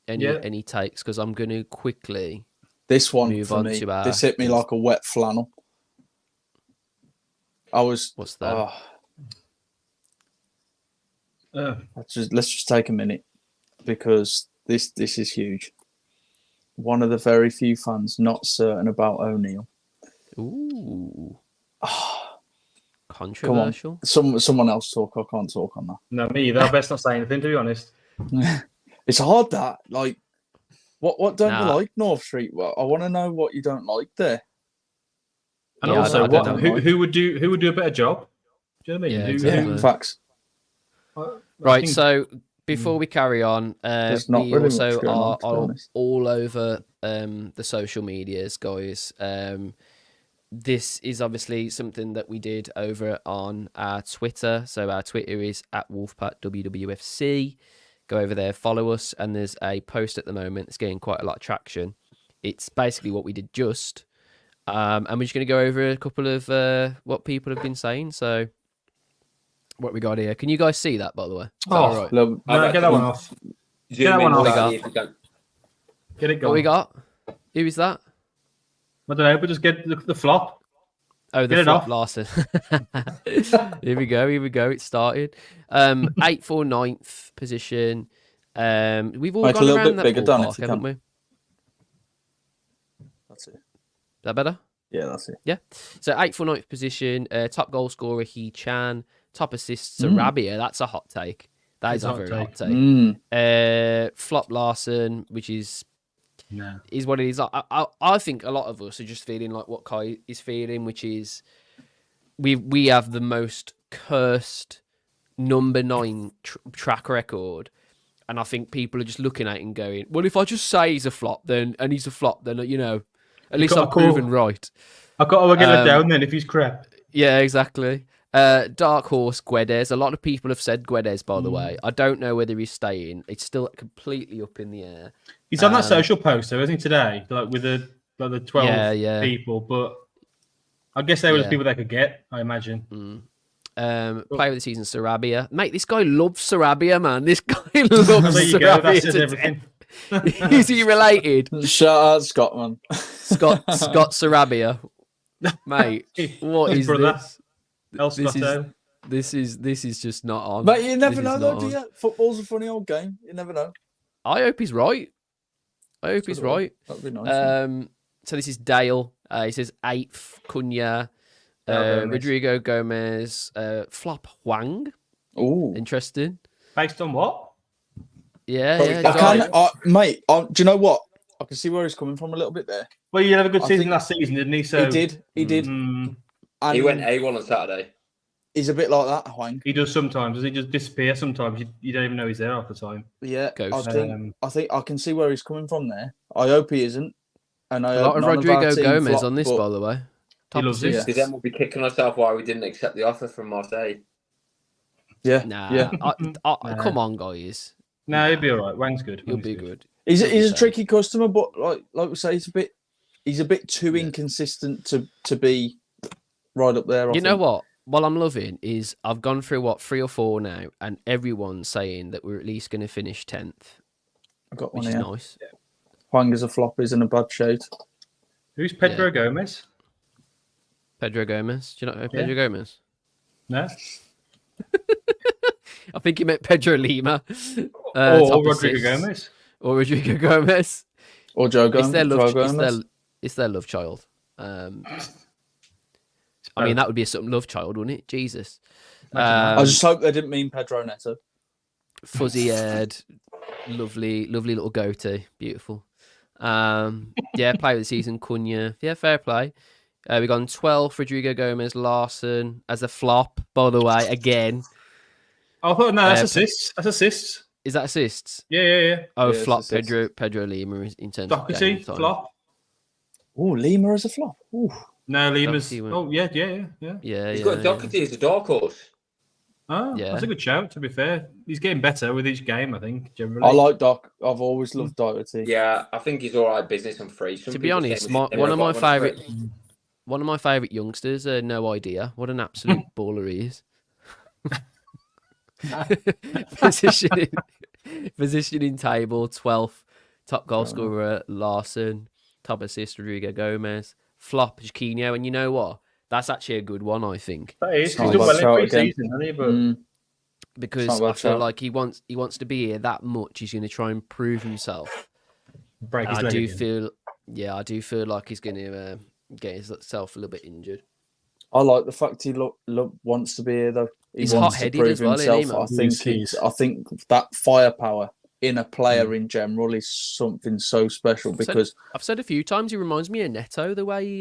any takes, because I'm going to quickly. This one move for on me. This hit me like a wet flannel. What's that? Let's just take a minute, because this is huge. One of the very few fans not certain about O'Neill. Ooh. Controversial. Someone else talk. I can't talk on that. No, me either. I best not say anything, to be honest. It's hard that. Like, what don't you like, North Street? Well, I want to know what you don't like there. And also, who would do a better job? Do you know what I mean? Yeah, exactly. Facts. Right, so before we carry on, we also are all over the social medias, guys. This is obviously something that we did over on our Twitter. So our Twitter is @Wolfpack WWFC. Go over there, follow us, and there's a post at the moment that's getting quite a lot of traction. It's basically what we did just. And we're just going to go over a couple of what people have been saying. So, what we got here. Can you guys see that, by the way? All right? Get that one off. Get that one off. Get it going. What we got? Who is that? I don't know, but just get the flop. Oh, the flop, Larson. Here we go. It started. 8th or 9th position. We've all gone around that ballpark, haven't we? That's it. Is that better? Yeah, that's it. Yeah. So 8th or 9th position, top goal scorer, He-Chan. Top assists, Sarabia. That's a hot take. That is a very hot take. Flop Larson, which is what it is. I think a lot of us are just feeling like what Kai is feeling, which is we have the most cursed number 9 track record. And I think people are just looking at it and going, well, if I just say he's a flop, then at least I'm proven right. I've got to get it down then if he's crap. Yeah, exactly. Dark horse, Guedes. A lot of people have said Guedes, by the way. I don't know whether he's staying. It's still completely up in the air. He's on that social post, though, isn't he, today? Like with the 12 people. But I guess they were the people they could get, I imagine. Player of the season, Sarabia. Mate, this guy loves Sarabia, man. This guy loves Sarabia. Go. That says everything. Is he related? Shout out Scott, man. Scott Sarabia. Mate, what is this? This is just not on. But you never know, though, do you? Football's a funny old game. You never know. I hope he's right. I hope he's right. That'd be nice. So this is Dale. He says 8th, Cunha, Rodrigo Gomez, flop Huang. Oh, Interesting. Based on what? Yeah, mate. Do you know what? I can see where he's coming from a little bit there. Well, you had a good season last season, didn't he? So He did. Mm, And He went A1 on Saturday. He's a bit like that, Huang. he does sometimes. Does he just disappear sometimes? You don't even know he's there half the time. Yeah, Ghost. I think I can see where he's coming from there. I hope he isn't. And I a lot hope of none our Rodrigo team Gomez flop, on this, but by the way. Top loves assist. it. Because then we'll be kicking ourselves why we didn't accept the offer from Marseille. Yeah, Nah, yeah. Come on, guys. No, he'll be all right. Wang's good. He'll Wang's be good. He's He'll be a safe. tricky customer, but like we say, he's a bit too inconsistent to be right up there. I You know think. what? What I'm loving is I've gone through 3 or 4 now, and everyone's saying that we're at least going to finish 10th, I got one which is here. nice. Huang is a flop, isn't a bad shout. Who's Pedro Gomez? Pedro Gomez. Do you know Pedro Gomez? No. I think he meant Pedro Lima. Or top Rodrigo assists. Gomez. Or Rodrigo Gomez. Or Joe It's Gomez. their Joe love. Gomez. It's their love child. I mean, that would be a something love child, wouldn't it? Jesus. I just hope they didn't mean Pedro Neto. Fuzzy haired, lovely little goatee, beautiful. Yeah, player of the season, Cunha. Yeah, fair play. We got on 12th, Rodrigo Gomez, Larson as a flop. By the way, again, I thought no, that's assists. That's assists. is that assists? Yeah. Oh, Yeah, flop it's assists. Pedro Lima in terms of game Doherty, time. flop. Oh, Lima as a flop. Ooh. No, Lima's. Doherty went- Oh yeah. Yeah, He's yeah, got yeah. Doherty as a dark horse. Oh, Yeah. that's a good shout. To be fair, he's getting better with each game. I think generally. I like Doc. I've always loved Doherty. Yeah, I think he's all right business on free. Some To be people honest, say we should one never of have my got him on favourite, free. one of my favourite youngsters. No idea what an absolute baller he is. Positioning table 12th, top goal scorer Larson, top assist Rodrigo Gomez, flop Chiquinho, and you know what? That's actually a good one, I think, That is. He's Not done a bad well in shout pre-season, hasn't he? But because It's not a I bad feel shout. like he wants to be here that much. He's going to try and prove himself. break his I leg do again. feel like he's going to get himself a little bit injured. I like the fact he wants to be here though. He He's wants to hot-headed prove as well, isn't he, himself. man? I think that firepower in a player in general is something so special because I've said a few times he reminds me of Neto the way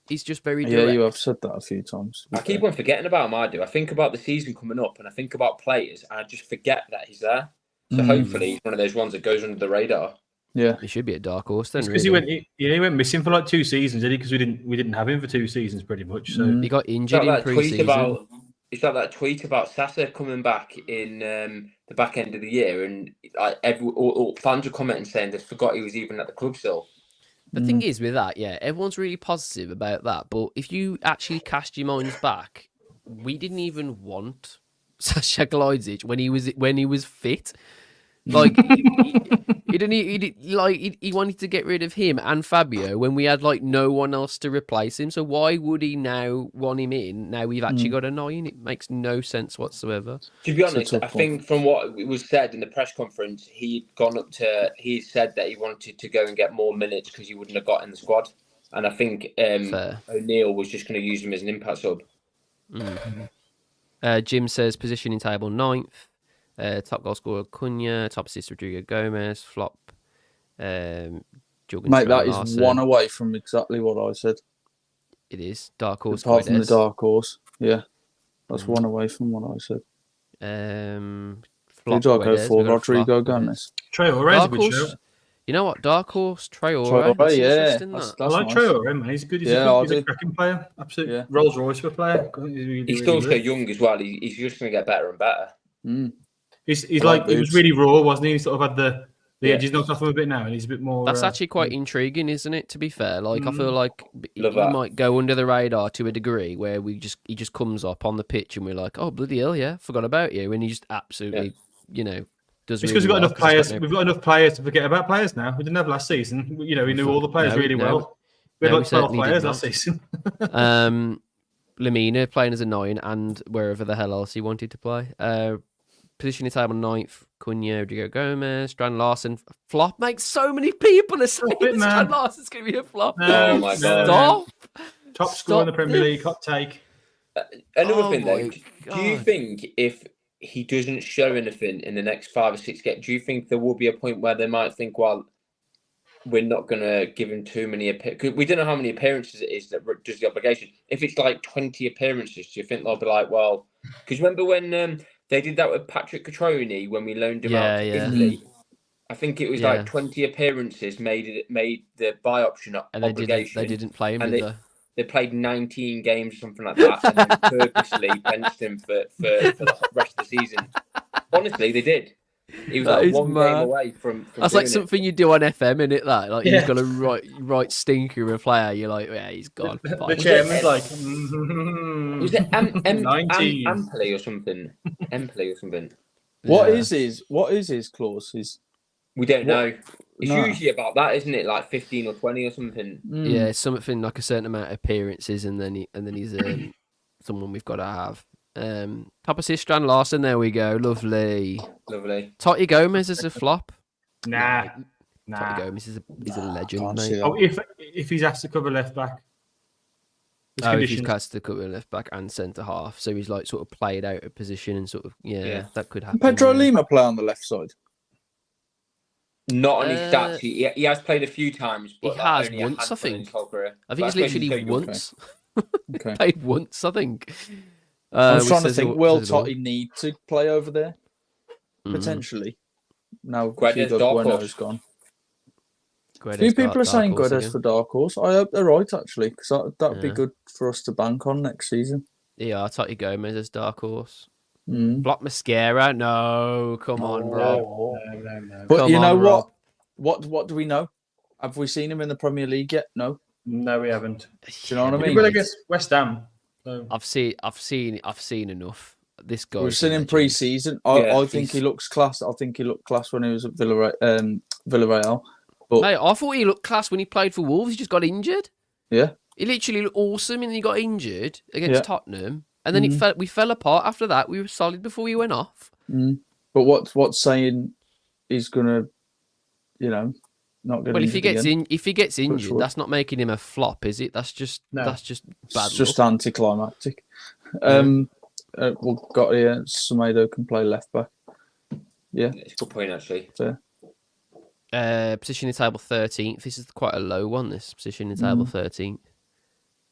he's just very yeah, direct. you have said that a few times. I keep on forgetting about him. I do. I think about the season coming up, and I think about players, and I just forget that he's there. So hopefully, he's one of those ones that goes under the radar. Yeah, He should be a dark horse then. Because Really. he went missing for like 2 seasons, did he? Because we didn't have him for 2 seasons pretty much. So He got It's injured like in that tweet pre-season. about. It's like that tweet about Sasa coming back in the back end of the year, and like all fans are commenting saying they forgot he was even at the club still. The thing is with that, yeah, everyone's really positive about that. But if you actually cast your minds back, we didn't even want Sasha Glajdzic when he was fit. Like he wanted to get rid of him and Fabio when we had like no one else to replace him. So why would he now want him in? Now we've actually got a 9. It makes no sense whatsoever. To be It's a honest, tough I think from what was said in the press conference, he said that he wanted to go and get more minutes because he wouldn't have got in the squad. And I think Fair. O'Neill was just going to use him as an impact sub. Jim says positioning table 9th. Top goal scorer Cunha, top assist Rodrigo Gomez, flop. mate, that is Larson. one away from exactly what I said. It is dark horse. Apart from the Guedes. dark horse, yeah, that's one away from what I said. Flop. Who do I go Guedes. for? We've got a flop Rodrigo Guedes. Gomez. Traore is a Dark good horse. shout. You know what? Dark horse Traore. Traore, That's yeah, interesting, that's that. I like nice. Traore, man. He's good. He's Yeah, he's I a do. cracking player. Absolute Yeah. Rolls Royce of a player. He's really, He's really still so good. young as well. He's just going to get better and better. He's I like like he was boobs. really raw, wasn't he? He sort of had the Yeah. edges knocked off him a bit now, and he's a bit more. That's actually quite intriguing, isn't it? To be fair, like I feel like he Love that. might go under the radar to a degree where he just comes up on the pitch and we're like, oh bloody hell, yeah, forgot about you, and he just absolutely, does. It's really because we've got well enough 'cause he's players. got no- We've got enough players to forget about players now. We didn't have last season. We knew all the players No, really no. well. We had No, like we 12 certainly players did last not. season. Lamina playing as a 9 and wherever the hell else he wanted to play. Position in table 9th, Cunha, Rodrigo Gomez, Strand Larson. Flop, mate. So many people are saying it, man. Strand Larson's going to be a flop. Oh, my God. Stop. Top scorer in the Premier League, hot take. Another thing, my though, do you God. think if he doesn't show anything in the next 5 or 6 games, do you think there will be a point where they might think, well, we're not going to give him too many appearances? We don't know how many appearances it is that does the obligation. If it's like 20 appearances, do you think they'll be like, well, because remember when they did that with Patrick Catroni when we loaned him out to Italy? I think it was like 20 appearances made the buy option and obligation. They didn't play him, and did they played 19 games or something like that, and then purposely benched him for the rest of the season. Honestly, they did. He was like one game away from That's like something you do on FM, isn't it? That like you've got a right stinker of a player. You're like, yeah, he's gone. The chairman's like, was it 19 Empoli or something? Empoli or something. What is his clause? We don't know. It's usually about that, isn't it? Like 15 or 20 or something. Yeah, something like a certain amount of appearances, and then he's someone we've got to have. Top assist, Strand Larson. There we go. Lovely. Totti Gomez is a flop. Nah. Totti Gomez is a legend, mate. Oh, if he's asked to cover left back. If he's cast to cover left back and centre half, so he's like sort of played out of position and sort of that could happen. Pedro Lima play on the left side. Not on his stats. He has played a few times, but he has only once, I think. I think But it's literally once. Okay. Played once, I think. I was trying to think, will Totti need to play over there? Potentially. Now Guedes gone. A few people are saying Guedes for dark horse. I hope they're right, actually, because that would be good for us to bank on next season. Yeah, Totti Gomez as dark horse. Block Mascara? No, come on, Rob. No. But you know what? What do we know? Have we seen him in the Premier League yet? No. No, we haven't. Do you know what I mean? Well, I guess West Ham. So. I've seen enough. This guy. We've seen him pre-season. I think he looks class. I think he looked class when he was at Villarreal. But mate, I thought he looked class when he played for Wolves. He just got injured. Yeah. He literally looked awesome, and he got injured against Tottenham, and then we fell apart after that. We were solid before we went off. But what's saying he's gonna, not get. Well, if he gets injured, that's not making him a flop, is it? That's just bad. It's just anticlimactic. We've got here. Semedo can play left back. Yeah, it's a good point actually. Fair. Position in table 13th. This is quite a low one. This position in table 13th.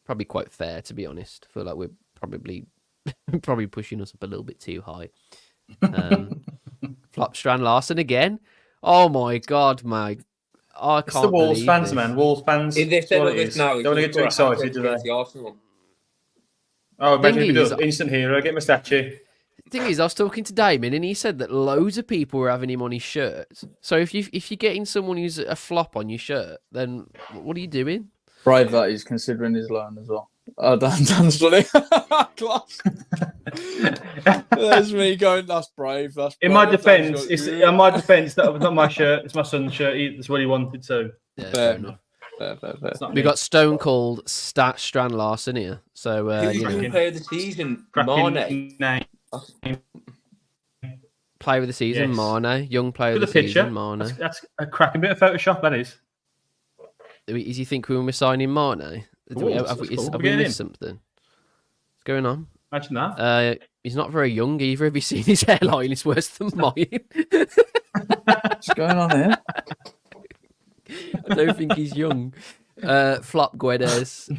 Probably quite fair, to be honest. I feel like we're probably pushing us up a little bit too high. Flop Strand Larson again. Oh my God, I can't. It's the Wolves fans, this. Man. Wolves fans. If they said all this now, don't want to get too excited, do they? Oh, imagine if he does. Instant hero, get my statue. The thing is, I was talking to Damon, and he said that loads of people were having him on his shirt. So if you're getting someone who's a flop on your shirt, then what are you doing? Brave that he's considering his loan as well. Oh, Dan's funny. Class. There's me going. That's brave. That's brave. In my defence, that was not my shirt. It's my son's shirt. That's what he wanted. So fair enough. Fair. We got Stone Cold Strand Larson here. So who's the player of the season? Mane. Player of the season, yes. Mane. Young player of the picture. season, Mane. That's a cracking bit of Photoshop, that is. Is he think when we're signing Mane? Have we missed something? What's going on? Imagine that. He's not very young either. Have you seen his hairline? It's worse than mine. What's going on here? I don't think he's young. Flop Guedes.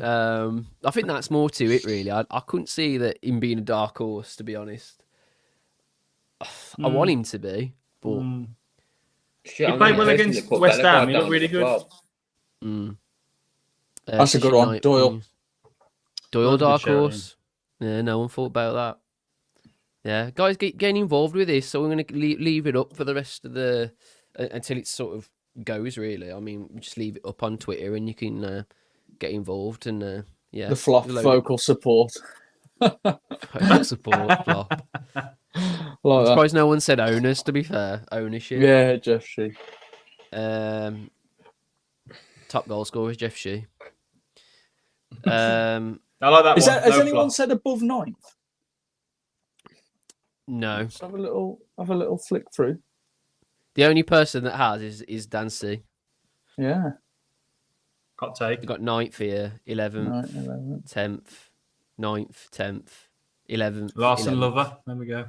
I think that's more to it, really. I couldn't see that him being a dark horse, to be honest. I want him to be, but he played well against West Ham. He looked really good. That's a good one, Doyle. Doyle dark horse. Yeah, no one thought about that. Yeah, guys, getting involved with this, so we're going to leave it up for the rest of the until it sort of goes. Really, I mean, just leave it up on Twitter, and you can get involved and the flop vocal support. Vocal support flop. I'm surprised no one said owners. To be fair, ownership. Yeah, Jeff Shee. Top goal scorer is Jeff Shee. I like that. Has anyone said above 9th? No. Let's have a little flick through. The only person that has is Dancy. Yeah. Hot take. You've got 9th here, 11th, 11th. 10th, 9th, 10th, 11th. Larson 11th. Lover. There we go.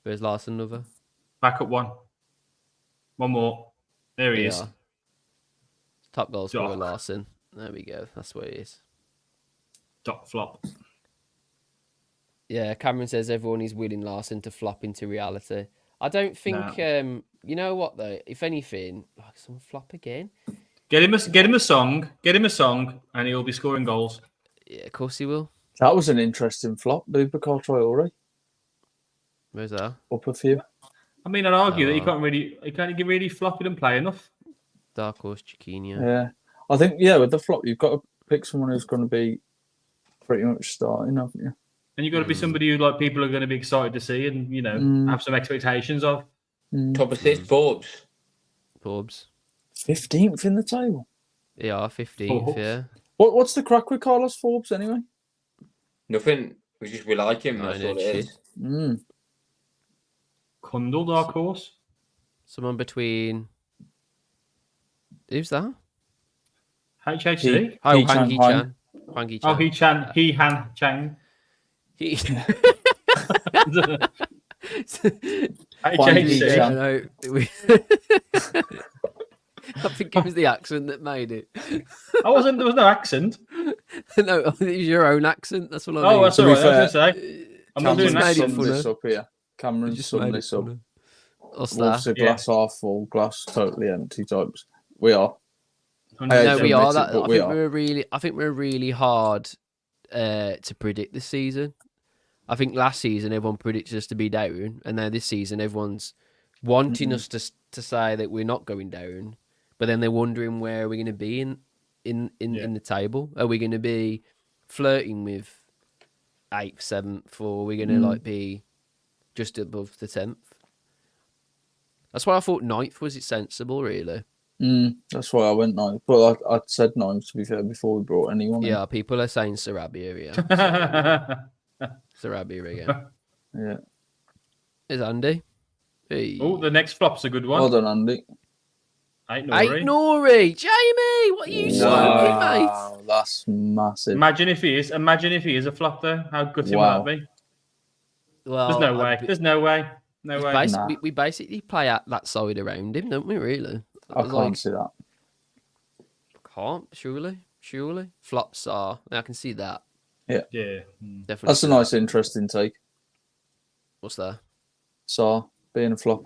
Where's Larson Lover? Back up one. One more. There he is. Yeah. Top goal scorer Doc. Larson. There we go. That's what it is. Doc flop. Yeah, Cameron says everyone is willing Larson to flop into reality. I don't think. You know what though? If anything, like some flop again. Get him a song. Get him a song, and he'll be scoring goals. Yeah, of course he will. That was an interesting flop. Boubacar Traore. Where's that? Up a few. I mean, I'd argue that he can't really flop it and play enough. Dark horse Chiquinho. Yeah. I think, with the flop, you've got to pick someone who's going to be pretty much starting, haven't you? And you've got to be somebody who like people are going to be excited to see and, have some expectations of. Top assist, Forbes. 15th in the table. Yeah, 15th, Forbes. yeah. What's the crack with Carlos Forbes anyway? Nothing. We like him. That's No, all it is. Kundal, dark horse. Someone between. Who's that? HHC. Oh, Hee Hwang Chan. Hee-chan. He Han Chang. He... HHC. Chan. No, I think it was the accent that made it. There was no accent. No, it was your own accent. That's what I mean. Oh, that's To all be right. I was going to say. I'm not doing Cameron's made it that. summed this funny. up here. Cameron's Just summed made it this up. funny. What's Wolves that? are glass half full, glass totally empty types. We are. No, we are. admit it, but we are. I think we're really hard to predict this season. I think last season everyone predicted us to be down, and now this season everyone's wanting us to say that we're not going down, but then they're wondering where we're going to be in the table. Are we going to be flirting with 8th, 7th, or are we going to be just above the 10th? That's why I thought 9th was it sensible, really. That's why I went 9th. But I said 9th, to be fair, before we brought anyone in. Yeah, people are saying Sarabia here. Sarabia again. Yeah. Is Andy? Hey. Oh, the next flop's a good one. Well done, Andy. Ain't Ain't Nori. Jamie, what are you smoking, mate? Wow, that's massive. Imagine if he is a flop though. How good he Wow. might be. Well, There's no way. There's no way. No way. Nah. We basically play out that side around him, don't we, really? I can't see that. Can't, surely. Flops are, I can see that. Yeah. Definitely. That's see a that. nice, interesting take. What's that? Saw being a flop.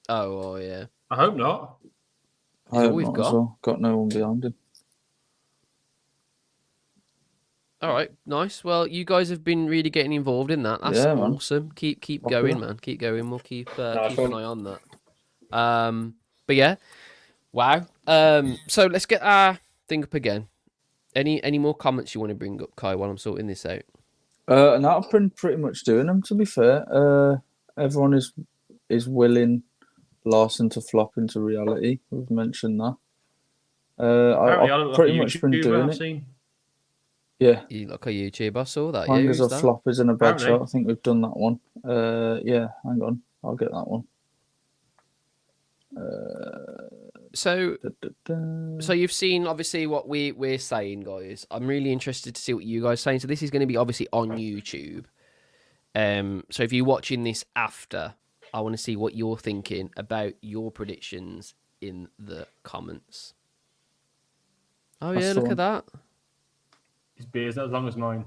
Oh, yeah. I hope not. I all hope we've not got. as well. Got no one behind him. All right, nice. Well, you guys have been really getting involved in that. That's Yeah, man. awesome. Keep Rock going, it. man. Keep going. We'll keep Nice keep an one. eye on that. But yeah, wow. So let's get our thing up again. Any more comments you want to bring up, Kai, while I'm sorting this out? And I've been pretty much doing them, to be fair. Everyone is willing Larson to flop into reality. We've mentioned that. Apparently, I I've look like pretty a much been YouTuber, doing I've it. seen. Yeah. You look a YouTube. I saw that. Hangers Yeah, of floppers and a bad Apparently. shot. I think we've done that one. Yeah, hang on. I'll get that one. So Da-da-da. So you've seen obviously what we're saying, guys. I'm really interested to see what you guys are saying. So this is going to be obviously on YouTube. So if you're watching this after, I want to see what you're thinking about your predictions in the comments. Oh That's yeah, the look one. at that. His beard's not as long as mine.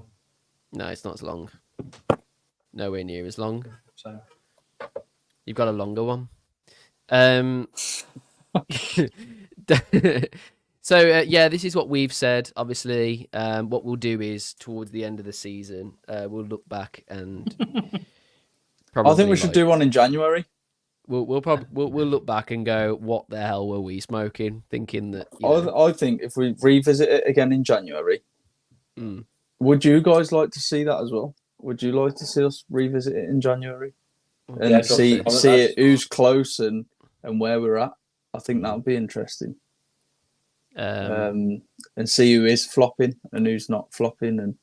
No, it's not as long. Nowhere near as long. So You've got a longer one. So yeah, this is what we've said. Obviously, what we'll do is towards the end of the season, we'll look back and probably. I think we should do one in January. We'll probably we'll look back and go, what the hell were we smoking? Thinking that. You know, I think if we revisit it again in January, would you guys like to see that as well? Would you like to see us revisit it in January and Yeah, see definitely. it who's close and where we're at? I think that would be interesting. And see who is flopping and who's not flopping, and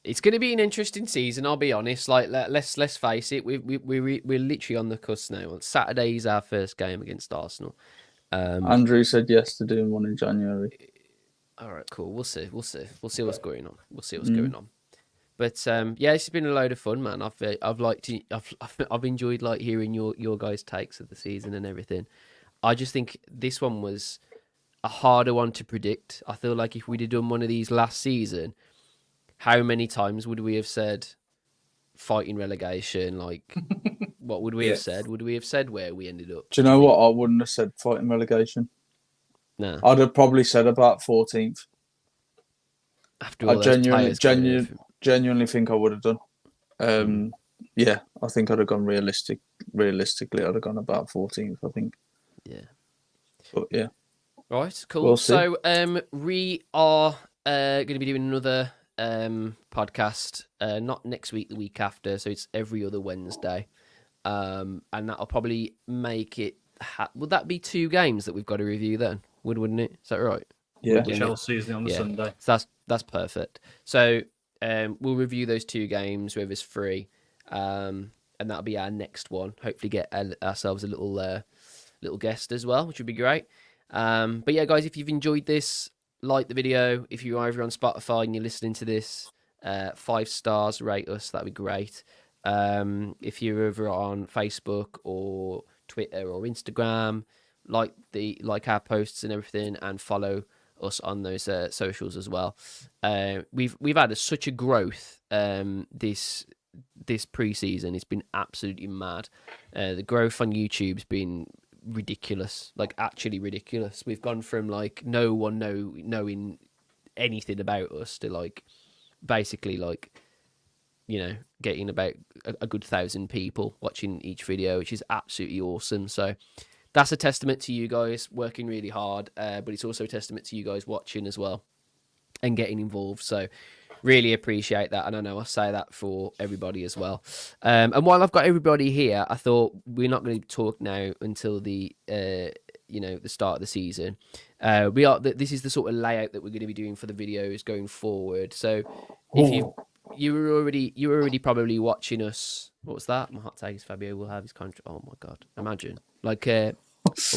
It's going to be an interesting season. I'll be honest. Like, let's face it. We're literally on the cusp now. On Saturday is our first game against Arsenal. Andrew said yes to doing one in January. All right, cool. We'll see what's going on. We'll see what's going on. But yeah, it's been a load of fun, man. I've enjoyed like hearing your guys' takes of the season and everything. I just think this one was a harder one to predict. I feel like if we'd have done one of these last season, how many times would we have said fighting relegation? Like, what would we have said? Would we have said where we ended up? Do you know what? I wouldn't have said fighting relegation. No. I'd have probably said about 14th. After all I genuinely think I would have done. Yeah, I think I'd have gone realistically, I'd have gone about 14th, I think. Yeah. But yeah. Right, cool. We'll see. So we are going to be doing another podcast, not next week, the week after. So it's every other Wednesday. And that'll probably make it... would that be 2 games that we've got to review then? Wouldn't it? Is that right? Yeah. Chelsea's on the Sunday. So that's perfect. So we'll review those 2 games, whoever's free. And that'll be our next one. Hopefully get ourselves a little guest as well, which would be great. But yeah, guys, if you've enjoyed this, like the video. If you're over on Spotify and you're listening to this, 5 stars, rate us. That'd be great. If you're over on Facebook or Twitter or Instagram, like our posts and everything, and follow us on those socials as well. We've had such a growth this pre-season. It's been absolutely mad. The growth on YouTube's been ridiculous, like actually ridiculous. We've gone from like no one knowing anything about us to like basically like, you know, getting about a good 1,000 people watching each video, which is absolutely awesome. So that's a testament to you guys working really hard, but it's also a testament to you guys watching as well and getting involved. So really appreciate that, and I know I say that for everybody as well. And while I've got everybody here, I thought we're not going to talk now until the the start of the season. This is the sort of layout that we're going to be doing for the videos going forward. So if you were already probably watching us. What was that? My hot take is Fabio will have his contract. Oh my god! Imagine like what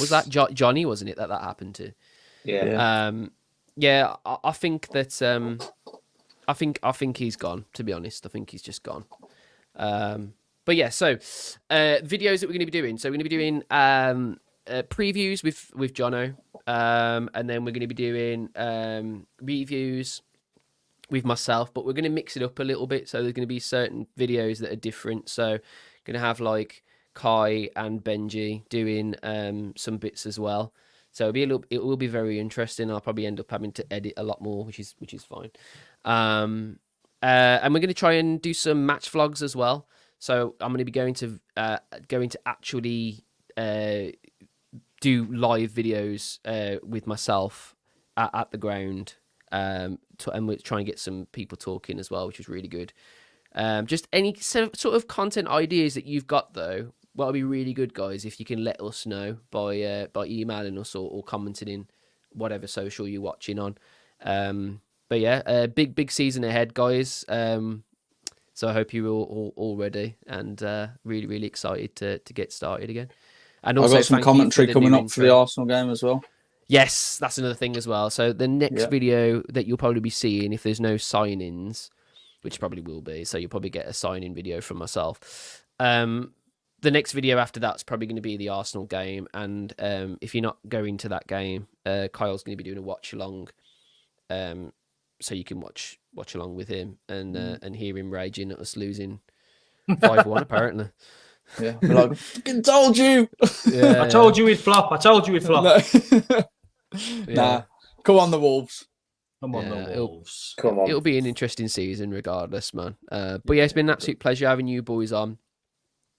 was that? Johnny, wasn't it that happened to? Yeah. Yeah. I think that I think he's gone. To be honest, I think he's just gone. But yeah, so videos that we're going to be doing. So we're going to be doing previews with Jono, and then we're going to be doing reviews with myself. But we're going to mix it up a little bit. So there's going to be certain videos that are different. So going to have like Kai and Benji doing some bits as well. So it will be very interesting. I'll probably end up having to edit a lot more, which is fine. And we're going to try and do some match vlogs as well. So I'm going to be going to actually do live videos with myself at the ground, and we'll try and get some people talking as well, which is really good. Just any sort of content ideas that you've got though. What would be really good, guys, if you can let us know by emailing us or commenting in whatever social you're watching on. But yeah, big season ahead, guys. So I hope you're all ready and really, really excited to get started again. And also, I've got some commentary coming up for the Arsenal game as well. Yes, that's another thing as well. So the next video that you'll probably be seeing, if there's no sign-ins, which probably will be, so you'll probably get a sign-in video from myself. The next video after that's probably going to be the Arsenal game, and if you're not going to that game, Kyle's going to be doing a watch-along, so you can watch along with him and hear him raging at us losing 5-1 apparently. Yeah, like, I fucking told you. Yeah, I told you we'd flop. Nah, come on the Wolves. Come on the Wolves. Come on. It'll be an interesting season regardless, man. But yeah, it's been an absolute pleasure having you boys on.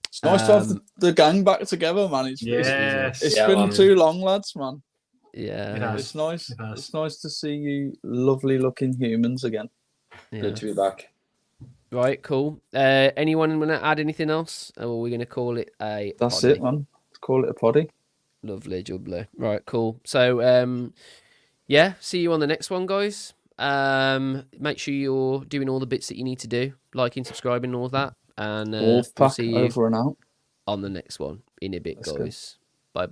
It's nice to have the gang back together, man. It's been too long, lads, man. Yeah, it's nice. It's nice to see you lovely-looking humans again. Yeah. Good to be back. Right, cool. Anyone want to add anything else? Or are we going to call it a That's poddy? it, man. Let's call it a poddy. Lovely, jubbly. Right, cool. So, yeah, see you on the next one, guys. Make sure you're doing all the bits that you need to do, liking, subscribing, and all of that. And we'll Wolfpack see you over and out. on the next one in a bit, Let's go. guys. Bye.